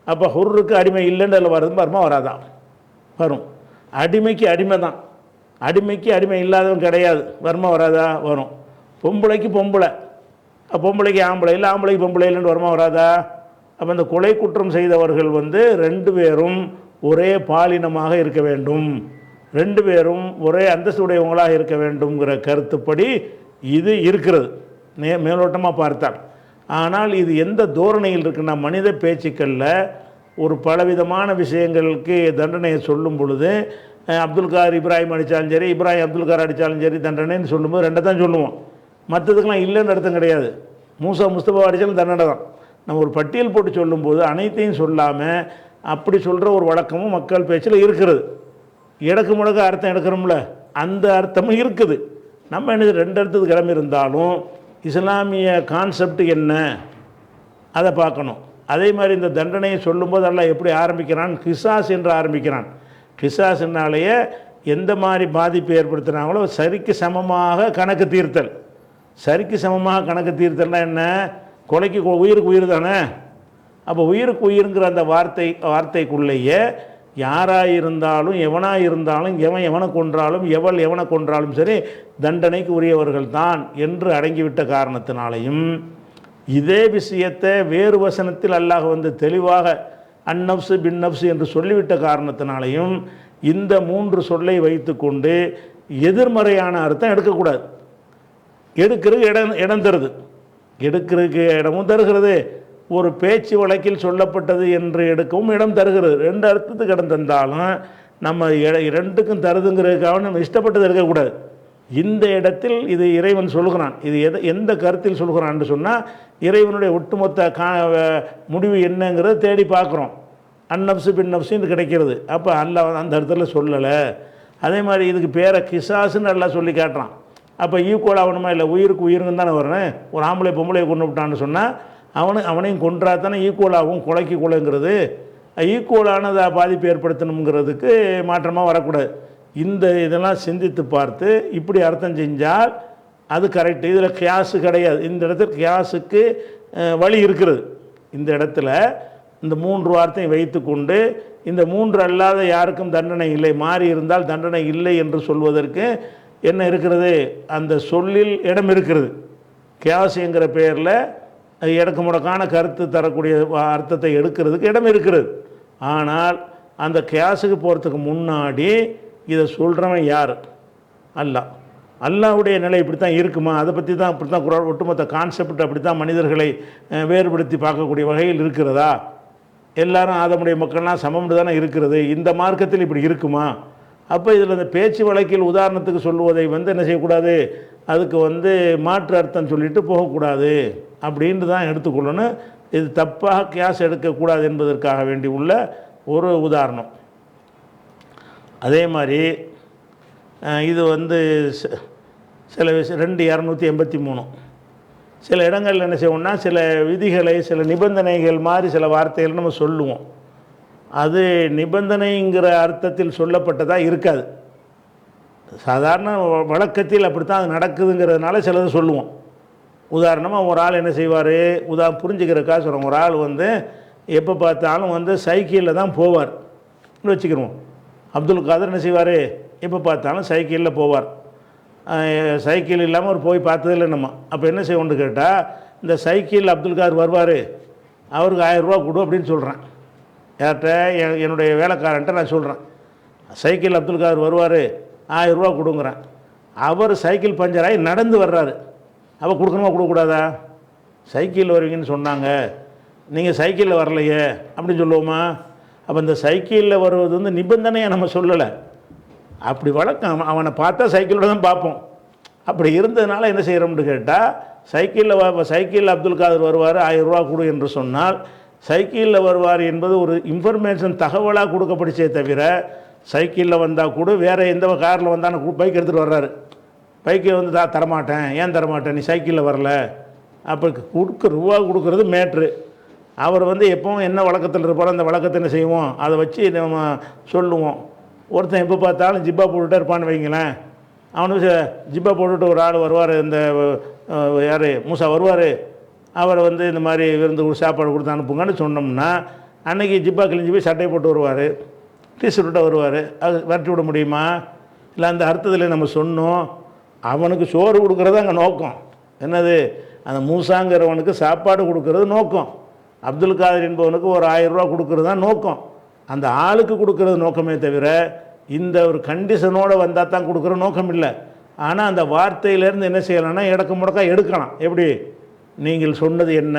அப்போ ஹுர்ருக்கு அடிமை இல்லைன்னு அதில் வருது வருமா, வராதான், வரும். அடிமைக்கு அடிமை தான், அடிமைக்கு அடிமை இல்லாதவன் கிடையாது, வருமா வராதா, வரும். பொம்பளைக்கு பொம்பளை, பொம்பளைக்கு ஆம்பளை இல்லை, ஆம்பளைக்கு பொம்பளை இல்லைன்னு வருமா வராதா, அப்போ இந்த கொலை குற்றம் செய்தவர்கள் வந்து 2 பேரும் ஒரே பாலினமாக இருக்க வேண்டும், 2 பேரும் ஒரே அந்தஸ்துடையவங்களாக இருக்க வேண்டும்ங்கிற கருத்துப்படி இது இருக்கிறது மேலோட்டமாக பார்த்தால். ஆனால் இது எந்த தோரணையில் இருக்குன்னா, மனித பேச்சுக்களில் ஒரு பலவிதமான விஷயங்களுக்கு தண்டனையை சொல்லும் பொழுது அப்துல் கார் இப்ராஹிம் அடித்தாலும் சரி, இப்ராஹிம் அப்துல் கார் அடித்தாலும் சரி, தண்டனைன்னு சொல்லும்போது 2 தான் சொல்லுவோம். மற்றதுக்கெலாம் இல்லைன்னு அர்த்தம் கிடையாது. மூசா முஸ்தபா அடித்தாலும் தண்டனை தான். நம்ம ஒரு பட்டியல் போட்டு சொல்லும்போது அனைத்தையும் சொல்லாமல் அப்படி சொல்கிற ஒரு வழக்கமும் மக்கள் பேச்சில் இருக்கிறது. இடக்கு முடக்க அர்த்தம் எடுக்கிறோம்ல, அந்த அர்த்தமும் இருக்குது. நம்ம என்ன 2 அர்த்தத்துக்கு கிளம்பி இருந்தாலும் இஸ்லாமிய கான்செப்ட் என்ன அதை பார்க்கணும். அதே மாதிரி இந்த தண்டனையை சொல்லும்போது அல்லாஹ் எப்படி ஆரம்பிக்கிறான், கிசாஸ் என்று ஆரம்பிக்கிறான். கிசாஸ்னாலேயே எந்த மாதிரி பாதிப்பு ஏற்படுத்தினாங்களோ சரிக்கு சமமாக கணக்கு தீர்த்தல். சரிக்கு சமமாக கணக்கு தீர்த்தல்னா என்ன, கொலைக்கு உயிருக்கு உயிர் தானே. அப்போ உயிருக்கு உயிருங்கிற அந்த வார்த்தைக்குள்ளேயே யாராக இருந்தாலும் எவனாக இருந்தாலும் எவனை கொன்றாலும் எவனை கொன்றாலும் சரி தண்டனைக்கு உரியவர்கள் தான் என்று அடங்கிவிட்ட காரணத்தினாலையும், இதே விஷயத்தை வேறு வசனத்தில் அல்லாஹ் வந்து தெளிவாக அந்நப்சு பின் நப்சு என்று சொல்லிவிட்ட காரணத்தினாலையும் இந்த 3 சொல்லை வைத்து கொண்டு எதிர்மறையான அர்த்தம் எடுக்கக்கூடாது. எடுக்கிறதுக்கு இடம் தருது, எடுக்கிறதுக்கு இடமும் தருகிறது. ஒரு பேச்சு வழக்கில் சொல்லப்பட்டது என்று எடுக்கவும் இடம் தருகிறது. 2 அர்த்தத்துக்கு இடம் தந்தாலும் நம்ம 2க்கும் தருதுங்கிறதுக்காக நம்ம இஷ்டப்பட்டது இருக்கக்கூடாது. இந்த இடத்தில் இது இறைவன் சொல்கிறான். இது எந்த கருத்தில் சொல்கிறான்னு சொன்னால், இறைவனுடைய ஒட்டுமொத்த முடிவு என்னங்கிறத தேடி பார்க்குறோம். அந்நப்சு பின் நப்சுன்னு கிடைக்கிறது. அப்போ அல்லாஹ் அந்த இடத்துல சொல்லலை. அதே மாதிரி இதுக்கு பேரை கிசாஸுன்னு எல்லாம் சொல்லி காட்டுறான். அப்போ ஈக்குவல் ஆகணுமா, இல்லை உயிருக்கு உயிருன்னு தானே வரேன். ஒரு ஆம்பளை பொம்பளையை கொண்டு விட்டான்னு சொன்னால் அவனையும் கொன்றா தானே ஈக்குவல் ஆகும். கொலைக்கு கொலைங்கிறது ஈக்குவலானதை பாதிப்பு ஏற்படுத்தணுங்கிறதுக்கு மாற்றமாக வரக்கூடாது. இதெல்லாம் சிந்தித்து பார்த்து இப்படி அர்த்தம் செஞ்சால் அது கரெக்டு. இதில் கியாஸு கிடையாது. இந்த இடத்துல கியாஸுக்கு வழி இருக்கிறது. இந்த இடத்துல இந்த 3 வார்த்தையை வைத்து கொண்டு இந்த 3 அல்லாத யாருக்கும் தண்டனை இல்லை, மாறி இருந்தால் தண்டனை இல்லை என்று சொல்வதற்கு என்ன இருக்கிறது, அந்த சொல்லில் இடம் இருக்கிறது. கியாஸ் என்கிற பெயரில் இடக்கு முடக்கான கருத்து தரக்கூடிய அர்த்தத்தை எடுக்கிறதுக்கு இடம் இருக்கிறது. ஆனால் அந்த கியாஸுக்கு போகிறதுக்கு முன்னாடி இதை சொல்கிறவன் யார், அல்லாஹ். அல்லாஹ்வுடைய நிலை இப்படி தான் இருக்குமா, அதை பற்றி தான் இப்படி தான் குரான் ஒட்டுமொத்த கான்செப்ட் அப்படி தான் மனிதர்களை வேறுபடுத்தி பார்க்கக்கூடிய வகையில் இருக்கிறதா, எல்லாரும் ஆதமுடைய மக்கள்லாம் சமம்னு தானே இருக்கிறது, இந்த மார்க்கத்தில் இப்படி இருக்குமா. அப்போ இதில் இந்த பேச்சு வழக்கில் உதாரணத்துக்கு சொல்லுவதை என்ன செய்யக்கூடாது, அதுக்கு மாற்று அர்த்தம் சொல்லிட்டு போகக்கூடாது அப்படின்ட்டு தான் எடுத்துக்கொள்ளணும். இது தப்பாக கியாஸ் எடுக்கக்கூடாது என்பதற்காக வேண்டி உள்ள ஒரு உதாரணம். அதே மாதிரி இது சில விஷயம் 2283 சில இடங்களில் என்ன செய்வோம்னா, சில விதிகளை சில நிபந்தனைகள் மாதிரி சில வார்த்தைகள் நம்ம சொல்லுவோம். அது நிபந்தனைங்கிற அர்த்தத்தில் சொல்லப்பட்டதாக இருக்காது. சாதாரண வழக்கத்தில் அப்படித்தான் அது நடக்குதுங்கிறதுனால சிலது சொல்லுவோம். உதாரணமாக ஒரு ஆள் என்ன செய்வார், புரிஞ்சுக்கிறக்காக சொல்கிறோம். ஒரு ஆள் எப்போ பார்த்தாலும் சைக்கிளில் தான் போவார் வச்சுக்கிறோம். அப்துல் காதர் என்ன செய்வார், எப்போ பார்த்தாலும் சைக்கிளில் போவார். சைக்கிள் இல்லாமல் அவர் போய் பார்த்ததில்லை நம்ம. அப்போ என்ன செய்வோம்னு கேட்டால், இந்த சைக்கிள் அப்துல் காதர் வருவார், அவருக்கு 1000 ரூபா கொடு அப்படின்னு சொல்கிறேன். யார்கிட்ட, என்னுடைய வேலைக்காரன்ட்ட நான் சொல்கிறேன், சைக்கிள் அப்துல் காதர் வருவார் 1000 ரூபா கொடுங்குறேன். அவர் சைக்கிள் பஞ்சராகி நடந்து வர்றாரு. அப்போ கொடுக்கணுமா கொடுக்கக்கூடாதா? சைக்கிள் வருவீங்கன்னு சொன்னாங்க, நீங்கள் சைக்கிளில் வரலையே அப்படின்னு சொல்லுவோமா? அப்போ இந்த சைக்கிளில் வருவது நிபந்தனையை நம்ம சொல்லலை. அப்படி வழக்கம், அவனை பார்த்தா சைக்கிளோட தான் பார்ப்போம். அப்படி இருந்ததுனால என்ன செய்கிறோம்னு கேட்டால், சைக்கிளில் அப்துல் காதர் வருவார் 1000 ரூபா கொடு என்று சொன்னால், சைக்கிளில் வருவார் என்பது ஒரு இன்ஃபர்மேஷன் தகவலாக கொடுக்கப்படுச்சே தவிர, சைக்கிளில் வந்தால் கூட வேறு எந்த காரில் வந்தால் பைக் எடுத்துகிட்டு வர்றாரு, பைக்கில் தரமாட்டேன், ஏன் தரமாட்டேன், நீ சைக்கிளில் வரல. அப்போ ரூபா கொடுக்குறது மேட்ரு. அவர் எப்பவும் என்ன வழக்கத்தில் இருப்பாரோ அந்த வழக்கத்தை என்ன செய்வோம், அதை வச்சு நம்ம சொல்லுவோம். ஒருத்தன் எப்போ பார்த்தாலும் ஜிப்பா போட்டுகிட்டே இருப்பான்னு வைங்களேன். அவனுக்கு ஜிப்பா போட்டுட்டு ஒரு ஆள் வருவார், இந்த யார் மூசா வருவார், அவர் இந்த மாதிரி விருந்து சாப்பாடு கொடுத்து அனுப்புங்கன்னு சொன்னோம்னா, அன்றைக்கி ஜிப்பா கிழிஞ்சி போய் சட்டை போட்டு வருவார், டீஷர்ட்டாக வருவார். அது விரட்டி விட முடியுமா? இல்லை, அந்த அர்த்தத்தில் நம்ம சொன்னோம். அவனுக்கு சோறு கொடுக்குறது அங்கே நோக்கம். என்னது, அந்த மூசாங்கிறவனுக்கு சாப்பாடு கொடுக்கறது நோக்கம். அப்துல் காதர் என்பவனுக்கு ஒரு 1000 ரூபா கொடுக்கறது தான் நோக்கம். அந்த ஆளுக்கு கொடுக்கறது நோக்கமே தவிர இந்த ஒரு கண்டிஷனோடு வந்தால் தான் கொடுக்குற நோக்கம் இல்லை. ஆனால் அந்த வார்த்தையிலேருந்து என்ன செய்யலாம்னா இடக்கு முடக்கா எடுக்கலாம். எப்படி, நீங்கள் சொன்னது என்ன,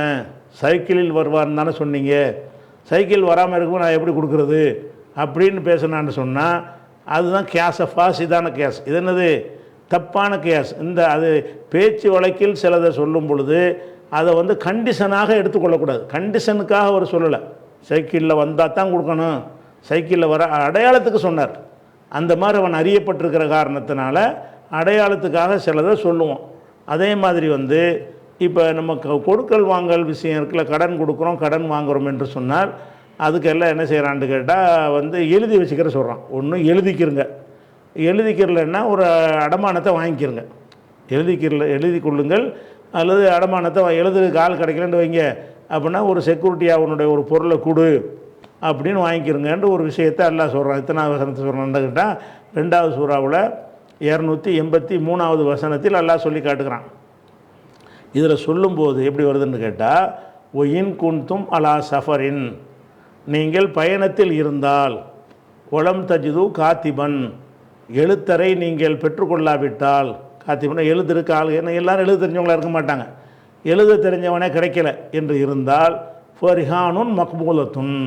சைக்கிளில் வருவார்னு தானே சொன்னீங்க, சைக்கிள் வராமல் இருக்கும் நான் எப்படி கொடுக்குறது அப்படின்னு பேசினான்னு சொன்னால் அதுதான் கேஸை ஃபாசிதான கேஸ். இது என்னது, தப்பான கேஸ். இந்த அது பேச்சு வழக்கில் சிலதை சொல்லும் பொழுது அதை வந்து கண்டிஷனாக எடுத்துக்கொள்ளக்கூடாது. கண்டிஷனுக்காக அவர் சொல்லலை, சைக்கிளில் வந்தால் தான் கொடுக்கணும், சைக்கிளில் வர அடையாளத்துக்கு சொன்னார். அந்த மாதிரி அவன் அறியப்பட்டிருக்கிற காரணத்தினால அடையாளத்துக்காக சிலதை சொல்லுவோம். அதே மாதிரி வந்து இப்போ நம்ம கொடுக்கல் வாங்கல் விஷயம் இருக்குல்ல, கடன் கொடுக்குறோம் கடன் வாங்குகிறோம் என்று சொன்னால் அதுக்கெல்லாம் என்ன செய்கிறான்னு கேட்டால் வந்து எழுதி வச்சுக்கிற சொல்கிறான். ஒன்று எழுதிக்கிறங்க, எழுதிக்கிறலன்னா ஒரு அடமானத்தை வாங்கிக்கிறங்க, எழுதி கொள்ளுங்கள், அல்லது அடமானத்தை எழுதுறதுக்கு ஆள் கிடைக்கலன்னு வைங்க அப்படின்னா ஒரு செக்யூரிட்டியாக அவனுடைய ஒரு பொருளை கொடு அப்படின்னு வாங்கிக்கிறங்கன்ற ஒரு விஷயத்தை அல்லாஹ் சொல்கிறான். எத்தனாவது வசனத்தை சொல்கிறான்னு கேட்டால் 2வது சூறாவில் 283வது வசனத்தில் அல்லாஹ் சொல்லி காட்டுகிறான். இதில் சொல்லும்போது எப்படி வருதுன்னு கேட்டால், ஒயின் குன்தும் அலா சஃபரின், நீங்கள் பயணத்தில் இருந்தால், ஒலம் தஜிது காத்திபன், எழுத்தரை நீங்கள் பெற்றுக்கொள்ளாவிட்டால், காத்திபன் எழுதிருக்கு ஆள், ஏன்னா எல்லோரும் எழுத தெரிஞ்சவங்களாக இருக்க மாட்டாங்க, எழுத தெரிஞ்சவனே கிடைக்கல என்று இருந்தால், ஃபரிஹானுன் மக்பூலத்துன்,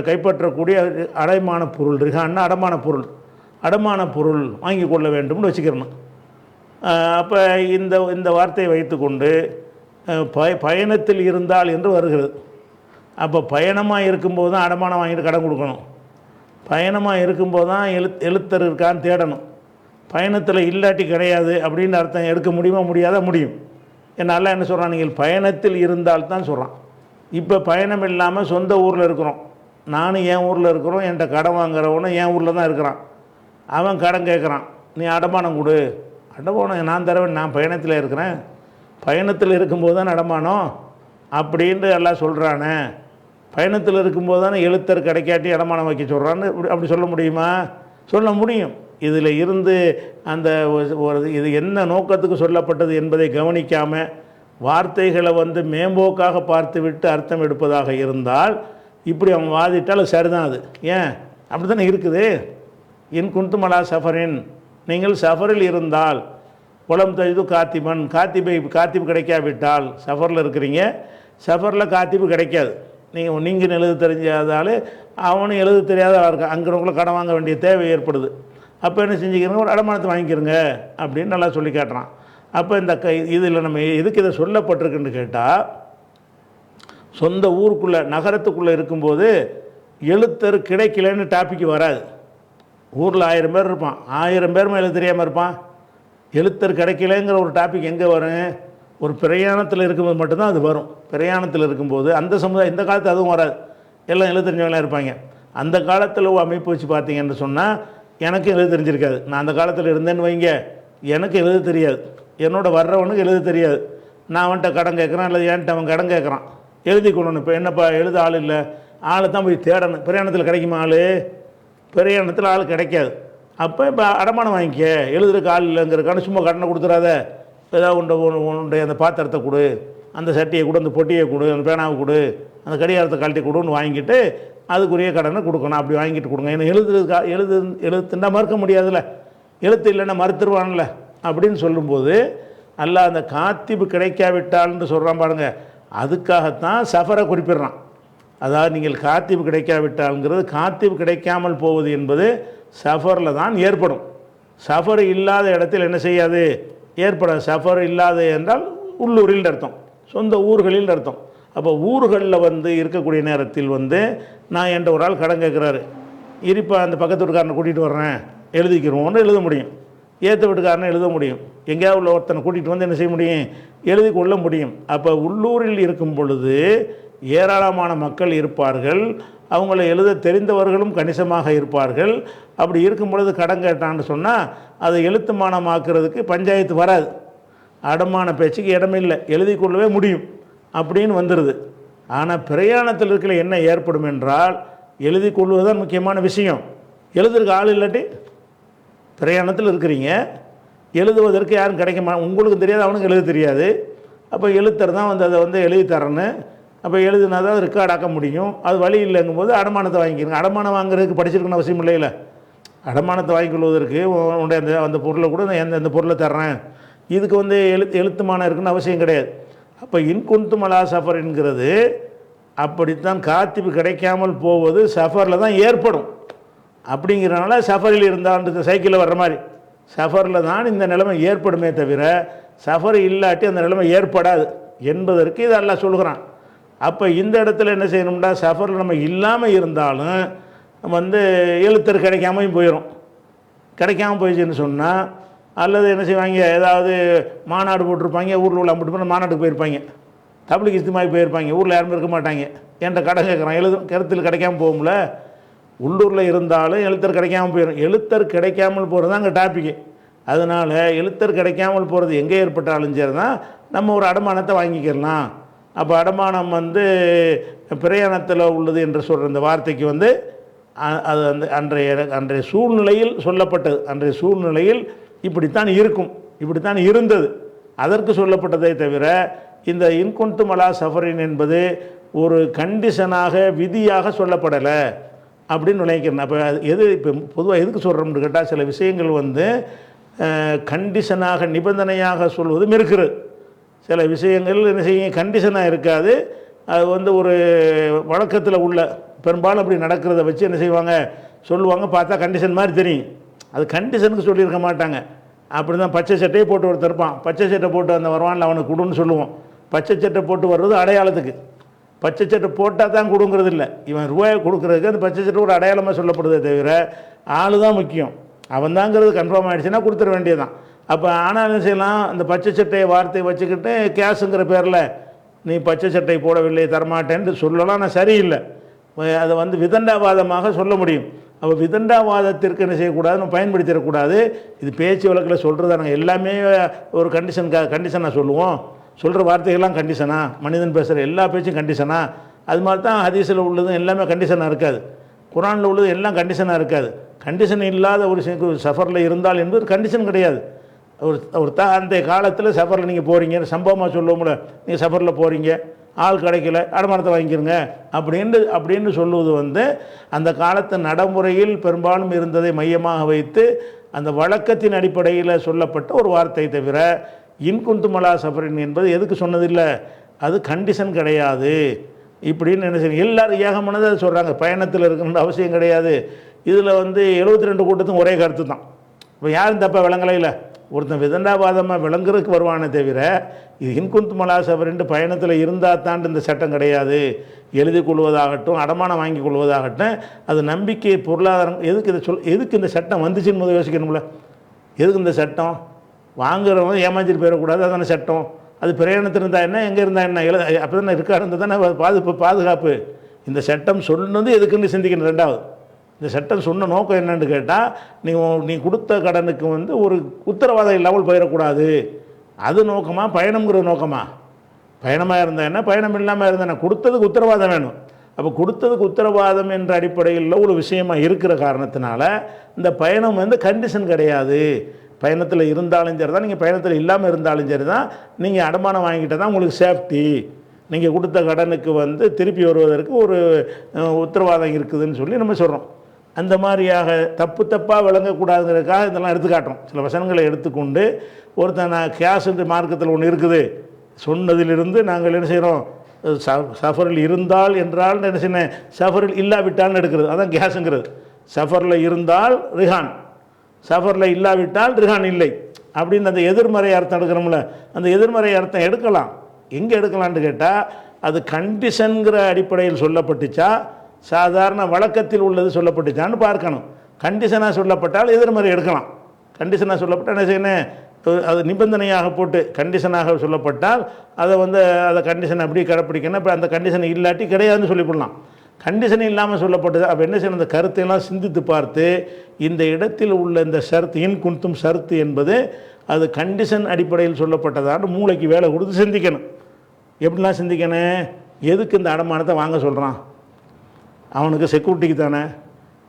கைப்பற்றக்கூடிய அடைமான பொருள், ரிஹான்னா அடமான பொருள் வாங்கி கொள்ள வேண்டும்னு வச்சுக்கிறணும். அப்போ இந்த வார்த்தையை வைத்துக்கொண்டு பயணத்தில் இருந்தால் என்று வருகிறது. அப்போ பயணமாக இருக்கும்போது தான் அடமானம் வாங்கிட்டு கடன் கொடுக்கணும், பயணமாக இருக்கும்போது தான் எழுத்தர் இருக்கான்னு தேடணும். பயணத்தில் இல்லாட்டி கிடையாது அப்படின்னு அர்த்தம் எடுக்க முடியுமா, முடியாத முடியும். என்னால் என்ன சொல்கிறான், நீங்கள் பயணத்தில் இருந்தால் தான் சொல்கிறான். இப்போ பயணம் இல்லாமல் சொந்த ஊரில் இருக்கிறோம், நானும் என் ஊரில் இருக்கிறோம், என்கிட்ட கடன் வாங்குறவனும் என் ஊரில் தான் இருக்கிறான். அவன் கடன் கேட்குறான், நீ அடமானம் கொடு. அடமானம் நான் தரவேன், நான் பயணத்தில் இருக்கிறேன், பயணத்தில் இருக்கும்போது தான் அடமானம் அப்படின்ட்டு எல்லாம் சொல்கிறானே. பயணத்தில் இருக்கும்போது தானே எழுத்தர் கிடைக்காட்டி அடமானம் வைக்க சொல்கிறான்னு அப்படி சொல்ல முடியுமா? சொல்ல முடியும். இதில் இருந்து அந்த இது என்ன நோக்கத்துக்கு சொல்லப்பட்டது என்பதை கவனிக்காமல் வார்த்தைகளை வந்து மேம்போக்காக பார்த்து விட்டு அர்த்தம் எடுப்பதாக இருந்தால் இப்படி அவன் வாதிட்டால் சரிதான். அது ஏன் அப்படி தானே இருக்குது. இன் குந்துமலா சஃபரின், நீங்கள் சஃபரில் இருந்தால், உலம் தஜிது காத்திபன், காத்திபு கிடைக்காவிட்டால், சஃபரில் இருக்கிறீங்க, சஃபரில் காத்திபு கிடைக்காது, நீங்கள் எழுத தெரிஞ்சாதால் அவனும் எழுத தெரியாத இருக்கான், அங்கே கடன் வாங்க வேண்டிய தேவை ஏற்படுது. அப்போ என்ன செஞ்சுக்கிறீங்க, ஒரு அடமானத்தை வாங்கிக்கிறங்க அப்படின்னு நல்லா சொல்லி காட்டுறான். அப்போ இந்த இதில் நம்ம எதுக்கு இதை சொல்லப்பட்டிருக்குன்னு கேட்டால், சொந்த ஊருக்குள்ளே நகரத்துக்குள்ளே இருக்கும்போது எழுத்தர் கிடைக்கலன்னு டாப்பிக்கு வராது. ஊரில் 1000 பேர் இருப்பான், 1000 பேருமே எழுத தெரியாமல் இருப்பான். எழுத்தர் கிடைக்கலங்கிற ஒரு டாபிக் எங்கே வரும், ஒரு பிரயாணத்தில் இருக்கும்போது மட்டும்தான் அது வரும். பிரயாணத்தில் இருக்கும்போது அந்த சமுதாயம், இந்த காலத்தில் அதுவும் வராது, எல்லாம் எழுத தெரிஞ்சவங்களாம் இருப்பாங்க. அந்த காலத்தில் அமைப்பு வச்சு பார்த்தீங்கன்னு சொன்னால் எனக்கு எழுத தெரிஞ்சிருக்காது. நான் அந்த காலத்தில் இருந்தேன்னு வைங்க, எனக்கு எழுத தெரியாது, என்னோட வர்றவனுக்கு எழுத தெரியாது. நான் அவன்கிட்ட கடன் கேட்குறான், இல்லை என்கிட்ட அவன் கடன் கேட்குறான், எழுதி கொள்ளணும். இப்போ என்னப்பா எழுத ஆள் இல்லை, ஆளை தான் போய் தேடணும். பிரயாணத்தில் கிடைக்குமா ஆள், பிரயாணத்தில் ஆள் கிடைக்காது. அப்போ இப்போ அடமானம் வாங்கிக்க, எழுதுறதுக்கு ஆள் இல்லைங்கிறக்கான சும்மா கடனை கொடுத்துடாத, ஏதாவது உன்னுடைய அந்த பாத்திரத்தை கொடு, அந்த சட்டியை கொடு, அந்த பொட்டியை கொடு, அந்த பேனாவை கொடு, அந்த கடிகாரத்தை கழட்டி கொடுன்னு வாங்கிட்டு அதுக்குரிய கடனை கொடுக்கணும். அப்படி வாங்கிட்டு கொடுங்க. ஏன்னா எழுத்துன்னா மறுக்க முடியாதுல்ல, எழுத்து இல்லைன்னா மறுத்துருவான்ல அப்படின்னு சொல்லும்போது அல்லாஹ் அந்த காத்திபு கிடைக்காவிட்டால்னு சொல்கிறான் பாருங்க. அதுக்காகத்தான் சஃபரை குறிப்பிடுறான். அதாவது நீங்கள் காத்திபு கிடைக்காவிட்டால்ங்கிறது, காத்திபு கிடைக்காமல் போவது என்பது சஃபரில் தான் ஏற்படும். சஃபர் இல்லாத இடத்தில் என்ன செய்யாது, ஏற்படாது. சஃபர் இல்லாத என்றால் உள்ளூரில் அர்த்தம், சொந்த ஊர்களில் அர்த்தம். அப்போ ஊர்களில் வந்து இருக்கக்கூடிய நேரத்தில் வந்து நான் என்கிட்ட ஒரு ஆள் கடன் கேட்குறாரு, இருப்பா அந்த பக்கத்து வீட்டுக்காரனை கூட்டிகிட்டு வர்றேன் எழுதிக்கிறோன்னு எழுத முடியும், ஏற்ற வீட்டுக்காரனை எழுத முடியும், எங்கேயாவது உள்ள ஒருத்தனை கூட்டிகிட்டு வந்து என்ன செய்ய முடியும், எழுதி கொள்ள முடியும். அப்போ உள்ளூரில் இருக்கும் பொழுது ஏராளமான மக்கள் இருப்பார்கள், அவங்கள எழுத தெரிந்தவர்களும் கணிசமாக இருப்பார்கள். அப்படி இருக்கும் பொழுது கடன் கேட்டான்னு சொன்னால் அதை எழுத்துமானமாக்குறதுக்கு பஞ்சாயத்து வராது, அடமான பேச்சுக்கு இடமில்லை, எழுதி கொள்ளவே முடியும் அப்படின்னு வந்துடுது. ஆனால் பிரயாணத்தில் இருக்கிற என்ன ஏற்படும் என்றால், எழுதி கொள்வதுதான் முக்கியமான விஷயம். எழுதுறதுக்கு ஆள் இல்லாட்டி, பிரயாணத்தில் இருக்கிறீங்க, எழுதுவதற்கு யாரும் கிடைக்க உங்களுக்கு தெரியாது, அவனுக்கு எழுத தெரியாது. அப்போ எழுத்தர் தான் வந்து அதை வந்து எழுதி தரேன்னு, அப்போ எழுதினா தான் அது ரெக்கார்ட் ஆக்க முடியும். அது வழி இல்லைங்கும் போது அடமானத்தை வாங்கிக்கிறங்க. அடமானம் வாங்குறதுக்கு படிச்சிருக்கணும் அவசியம் இல்லையில. அடமானத்தை வாங்கிக் கொள்வதற்கு உன்னுடைய அந்த பொருளை கூட நான் எந்த பொருளை தர்றேன், இதுக்கு வந்து எழுத்துமானம் இருக்குன்னு அவசியம் கிடையாது. அப்போ இன்குந்தும் அலா சஃபர்ங்கிறது அப்படித்தான் காத்திப்பு கிடைக்காமல் போவது சஃபரில் தான் ஏற்படும். அப்படிங்கிறனால சஃபரில் இருந்தால் சைக்கிளில் வர்ற மாதிரி சஃபரில் தான் இந்த நிலைமை ஏற்படுமே தவிர சஃபர் இல்லாட்டி அந்த நிலைமை ஏற்படாது என்பதற்கு இது அல்லாஹ் சொல்கிறான். அப்போ இந்த இடத்துல என்ன செய்யணும்னா, சஃபரில் நம்ம இல்லாமல் இருந்தாலும் வந்து எழுத்தர் கிடைக்காமையும் போயிடும். கிடைக்காமல் போயிடுச்சுன்னு சொன்னால், அல்லது என்ன செய்வாங்க, ஏதாவது மாநாடு போட்டிருப்பாங்க, ஊரில் உள்ள அம்பிட்டு போய் மாநாட்டுக்கு போயிருப்பாங்க, தப்லீக் இஸ்திமாவுக்கு போயிருப்பாங்க, ஊரில் யாருமே இருக்க மாட்டாங்க, என்கிட்ட கடன் கேட்குறான், கருத்தில் கிடைக்காமல் போகும்ல. உள்ளூரில் இருந்தாலும் எழுத்தர் கிடைக்காமல் போயிடும். எழுத்தர் கிடைக்காமல் போகிறது தான் அங்கே டாப்பிக்கு. அதனால் எழுத்தர் கிடைக்காமல் போகிறது எங்கே ஏற்பட்டாலும் சரி தான் நம்ம ஒரு அடமானத்தை வாங்கிக்கலாம். அப்போ அடமானம் வந்து பிரயாணத்தில் உள்ளது என்று சொல்கிற இந்த வார்த்தைக்கு வந்து அது அந்த அன்றைய சூழ்நிலையில் சொல்லப்பட்டது. அன்றைய சூழ்நிலையில் இப்படித்தான் இருக்கும், இப்படித்தான் இருந்தது, அதற்கு சொல்லப்பட்டதை தவிர இந்த இன்குந்தும் அலா சஃபரின் என்பது ஒரு கண்டிஷனாக விதியாக சொல்லப்படலை அப்படின்னு நினைக்கிறேன். அப்போ இப்போ பொதுவாக எதுக்கு சொல்கிறோம்னு கேட்டால், சில விஷயங்கள் வந்து கண்டிஷனாக நிபந்தனையாக சொல்வதும் இருக்கிறது. சில விஷயங்கள் என்ன செய்ய கண்டிஷனாக இருக்காது, அது வந்து ஒரு வழக்கத்தில் உள்ள பெரும்பாலும் அப்படி நடக்கிறத வச்சு என்ன செய்வாங்க சொல்லுவாங்க, பார்த்தா கண்டிஷன் மாதிரி தெரியும், அது கண்டிஷனுக்கு சொல்லியிருக்க மாட்டாங்க. அப்படி தான் பச்சை சட்டையை போட்டு ஒருத்தர் இருப்பான், பச்சை சட்டை போட்டு அந்த வருவான்ல அவனுக்கு கொடுன்னு சொல்லுவோம். பச்சை சட்டை போட்டு வர்றது அடையாளத்துக்கு, பச்சை சட்டை போட்டால் தான் கொடுங்கிறது இல்லை, இவன் ரூபாயை கொடுக்குறதுக்கு அந்த பச்சை சட்டை ஒரு அடையாளமாக சொல்லப்படுதே தவிர ஆள் தான் முக்கியம், அவன் தாங்கிறது கன்ஃபார்ம் ஆகிடுச்சுன்னா கொடுத்துட வேண்டியதுதான். அப்போ ஆனால் என்ன செய்யலாம், அந்த பச்சை சட்டையை வார்த்தையை வச்சுக்கிட்டு கேஸுங்கிற பேரில் நீ பச்சை சட்டை போடவில்லை தரமாட்டேன்னு சொல்லலாம், நான் சரியில்லை, அதை வந்து விதண்டாவாதமாக சொல்ல முடியும். அப்போ விதண்டாவாதத்திற்கு என்ன செய்யக்கூடாது, நம்ம பயன்படுத்திடக்கூடாது. இது பேச்சு வழக்கில் சொல்கிறத நாங்கள் எல்லாமே ஒரு கண்டிஷனாக சொல்லுவோம், சொல்கிற வார்த்தைகள்லாம் கண்டிஷனா, மனிதன் பேசுகிற எல்லா பேச்சும் கண்டிஷனா, அது மாதிரி தான் ஹதீஸில் உள்ளதும் எல்லாமே கண்டிஷனாக இருக்காது, குரானில் உள்ளது எல்லாம் கண்டிஷனாக இருக்காது. கண்டிஷன் இல்லாத ஒரு சஃபரில் இருந்தால் என்பது கண்டிஷன் கிடையாது. ஒரு அந்த காலத்தில் சஃபரில் நீங்கள் போகிறீங்க, சம்பவமாக சொல்லுவோம்ல, நீங்கள் சஃபரில் போகிறீங்க, ஆள் கிடைக்கல, அடமானத்தை வாங்கிக்கிறங்க அப்படின்னு சொல்லுவது வந்து அந்த காலத்து நடைமுறையில் பெரும்பாலும் இருந்ததை மையமாக வைத்து அந்த வழக்கத்தின் அடிப்படையில் சொல்லப்பட்ட ஒரு வார்த்தை தவிர இன்குந்தும் அலா சஃபரின் என்பது எதுக்கு சொன்னதில்லை, அது கண்டிஷன் கிடையாது. இப்படின்னு என்ன செய்ய எல்லோரும் ஏகமானதை சொல்கிறாங்க, பயணத்தில் இருக்கணுன்ற அவசியம் கிடையாது. இதில் வந்து 72 கூட்டத்துக்கும் ஒரே கருத்து தான். இப்போ யாரும் தப்பாக விளங்கலை, இல்லை ஒருத்தன் விதண்டாவாதமாக விளங்குறதுக்கு வருவானே தவிர இது இன்குந்தும் அலா சஃபரின் பயணத்தில் இருந்தால் தான் இந்த சட்டம் கிடையாது. எழுதி கொள்வதாகட்டும், அடமானம் வாங்கி கொள்வதாகட்டும், அது நம்பிக்கை பொருளாதாரம் எதுக்கு இந்த சட்டம் வந்துச்சுன்னு முதல் யோசிக்கணும்ல. எதுக்கு இந்த சட்டம், வாங்குறவங்க ஏமாஞ்சிட்டு போயிடக்கூடாது, அதான சட்டம். அது பிரயாணத்தில் இருந்தால் என்ன, எங்கே இருந்தால் என்ன, அப்போ தானே இருக்கா இருந்தால் தானே பாதுகாப்பு. இந்த சட்டம் சொன்னது எதுக்குன்னு சிந்திக்கணும். ரெண்டாவது, இந்த சட்டம் சொன்ன நோக்கம் என்னன்னு கேட்டால், நீ கொடுத்த கடனுக்கு வந்து ஒரு உத்தரவாதம் இல்லாமல் போயிடக்கூடாது, அது நோக்கமாக, பயணம்ங்கிற நோக்கமாக. பயணமாக இருந்தால் என்ன, பயணம் இல்லாமல் இருந்தால் என்ன, கொடுத்ததுக்கு உத்தரவாதம் வேணும். அப்போ கொடுத்ததுக்கு உத்தரவாதம் என்ற அடிப்படையில் ஒரு விஷயமாக இருக்கிற காரணத்தினால இந்த பயணம் வந்து கண்டிஷன் கிடையாது. பயணத்தில் இருந்தாலும் சரி தான், நீங்கள் பயணத்தில் இல்லாமல் இருந்தாலும் சரி தான், நீங்கள் அடமானம் வாங்கிட்டால் தான் உங்களுக்கு சேஃப்டி, நீங்கள் கொடுத்த கடனுக்கு வந்து திருப்பி வருவதற்கு ஒரு உத்தரவாதம் இருக்குதுன்னு சொல்லி நம்ம சொல்கிறோம். அந்த மாதிரியாக தப்பாக விளங்கக்கூடாதுங்கிறதுக்காக இதெல்லாம் எடுத்துக்காட்டுறோம். சில வசனங்களை எடுத்துக்கொண்டு ஒருத்தன் நான் கேஷுன்ற மார்க்கத்தில் ஒன்று இருக்குது சொன்னதிலிருந்து நாங்கள் என்ன செய்கிறோம், சஃபரில் இருந்தால் என்றால் என்ன செய்யணும், சஃபரில் இல்லாவிட்டால்னு எடுக்கிறது, அதான் கேஸுங்கிறது. சஃபரில் இருந்தால் ரிஹான், சஃபரில் இல்லாவிட்டால் ரிஹான் இல்லை அப்படின்னு அந்த எதிர்மறை அர்த்தம் எடுக்கிறோம்ல, அந்த எதிர்மறை அர்த்தம் எடுக்கலாம். எங்கே எடுக்கலான்னு கேட்டால், அது கண்டிஷனுங்கிற அடிப்படையில் சொல்லப்பட்டுச்சா, சாதாரண வழக்கத்தில் உள்ளது சொல்லப்பட்டுச்சான்னு பார்க்கணும். கண்டிஷனாக சொல்லப்பட்டால் எதிர்மறை எடுக்கலாம். கண்டிஷனாக சொல்லப்பட்டால் என்ன செய்யணும், அது நிபந்தனையாக போட்டு கண்டிஷனாக சொல்லப்பட்டால் அதை வந்து அதை கண்டிஷன் அப்படி கடைப்பிடிக்கணும். இப்போ அந்த கண்டிஷன் இல்லாட்டி கிடையாதுன்னு சொல்லிவிடலாம். கண்டிஷன் இல்லாமல் சொல்லப்பட்டது. அப்போ என்ன செய்யணும், அந்த கருத்தையெல்லாம் சிந்தித்து பார்த்து இந்த இடத்தில் உள்ள இந்த ஷர்த் இன்குந்தும் ஷர்த்து என்பது அது கண்டிஷன் அடிப்படையில் சொல்லப்பட்டதான்னு மூளைக்கு வேலை கொடுத்து சிந்திக்கணும். எப்படிலாம் சிந்திக்கணும், எதுக்கு இந்த அடமானத்தை வாங்க சொல்கிறான், அவனுக்கு செக்யூரிட்டிக்கு தானே,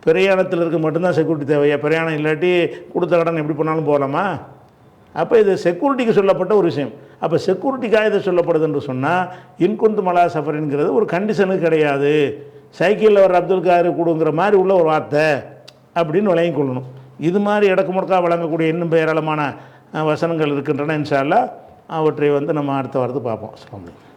பிரயாணத்தில் இருக்க மட்டும்தான் செக்யூரிட்டி தேவையா, பிரயாணம் இல்லாட்டி கொடுத்த கடன் எப்படி பண்ணாலும் போகலாமா. அப்போ இது செக்யூரிட்டிக்கு சொல்லப்பட்ட ஒரு விஷயம். அப்போ செக்யூரிட்டிக்காக இதை சொல்லப்படுது என்று சொன்னால் இன்குந்து மலா சஃபரின்கிறது ஒரு கண்டிஷனுக்கு கிடையாது, சைக்கிளில் வர அப்துல் காதர் கொடுங்கிற மாதிரி உள்ள ஒரு வார்த்தை அப்படின்னு விளங்கிக் கொள்ளணும். இது மாதிரி இடக்கு முடக்கா வழங்கக்கூடிய இன்னும் ஏராளமான வசனங்கள் இருக்கின்றன. இன்ஷா அல்லாஹ் அவற்றை நம்ம அடுத்த வாரத்தை பார்ப்போம். அஸ்ஸலாமு அலைக்கும்.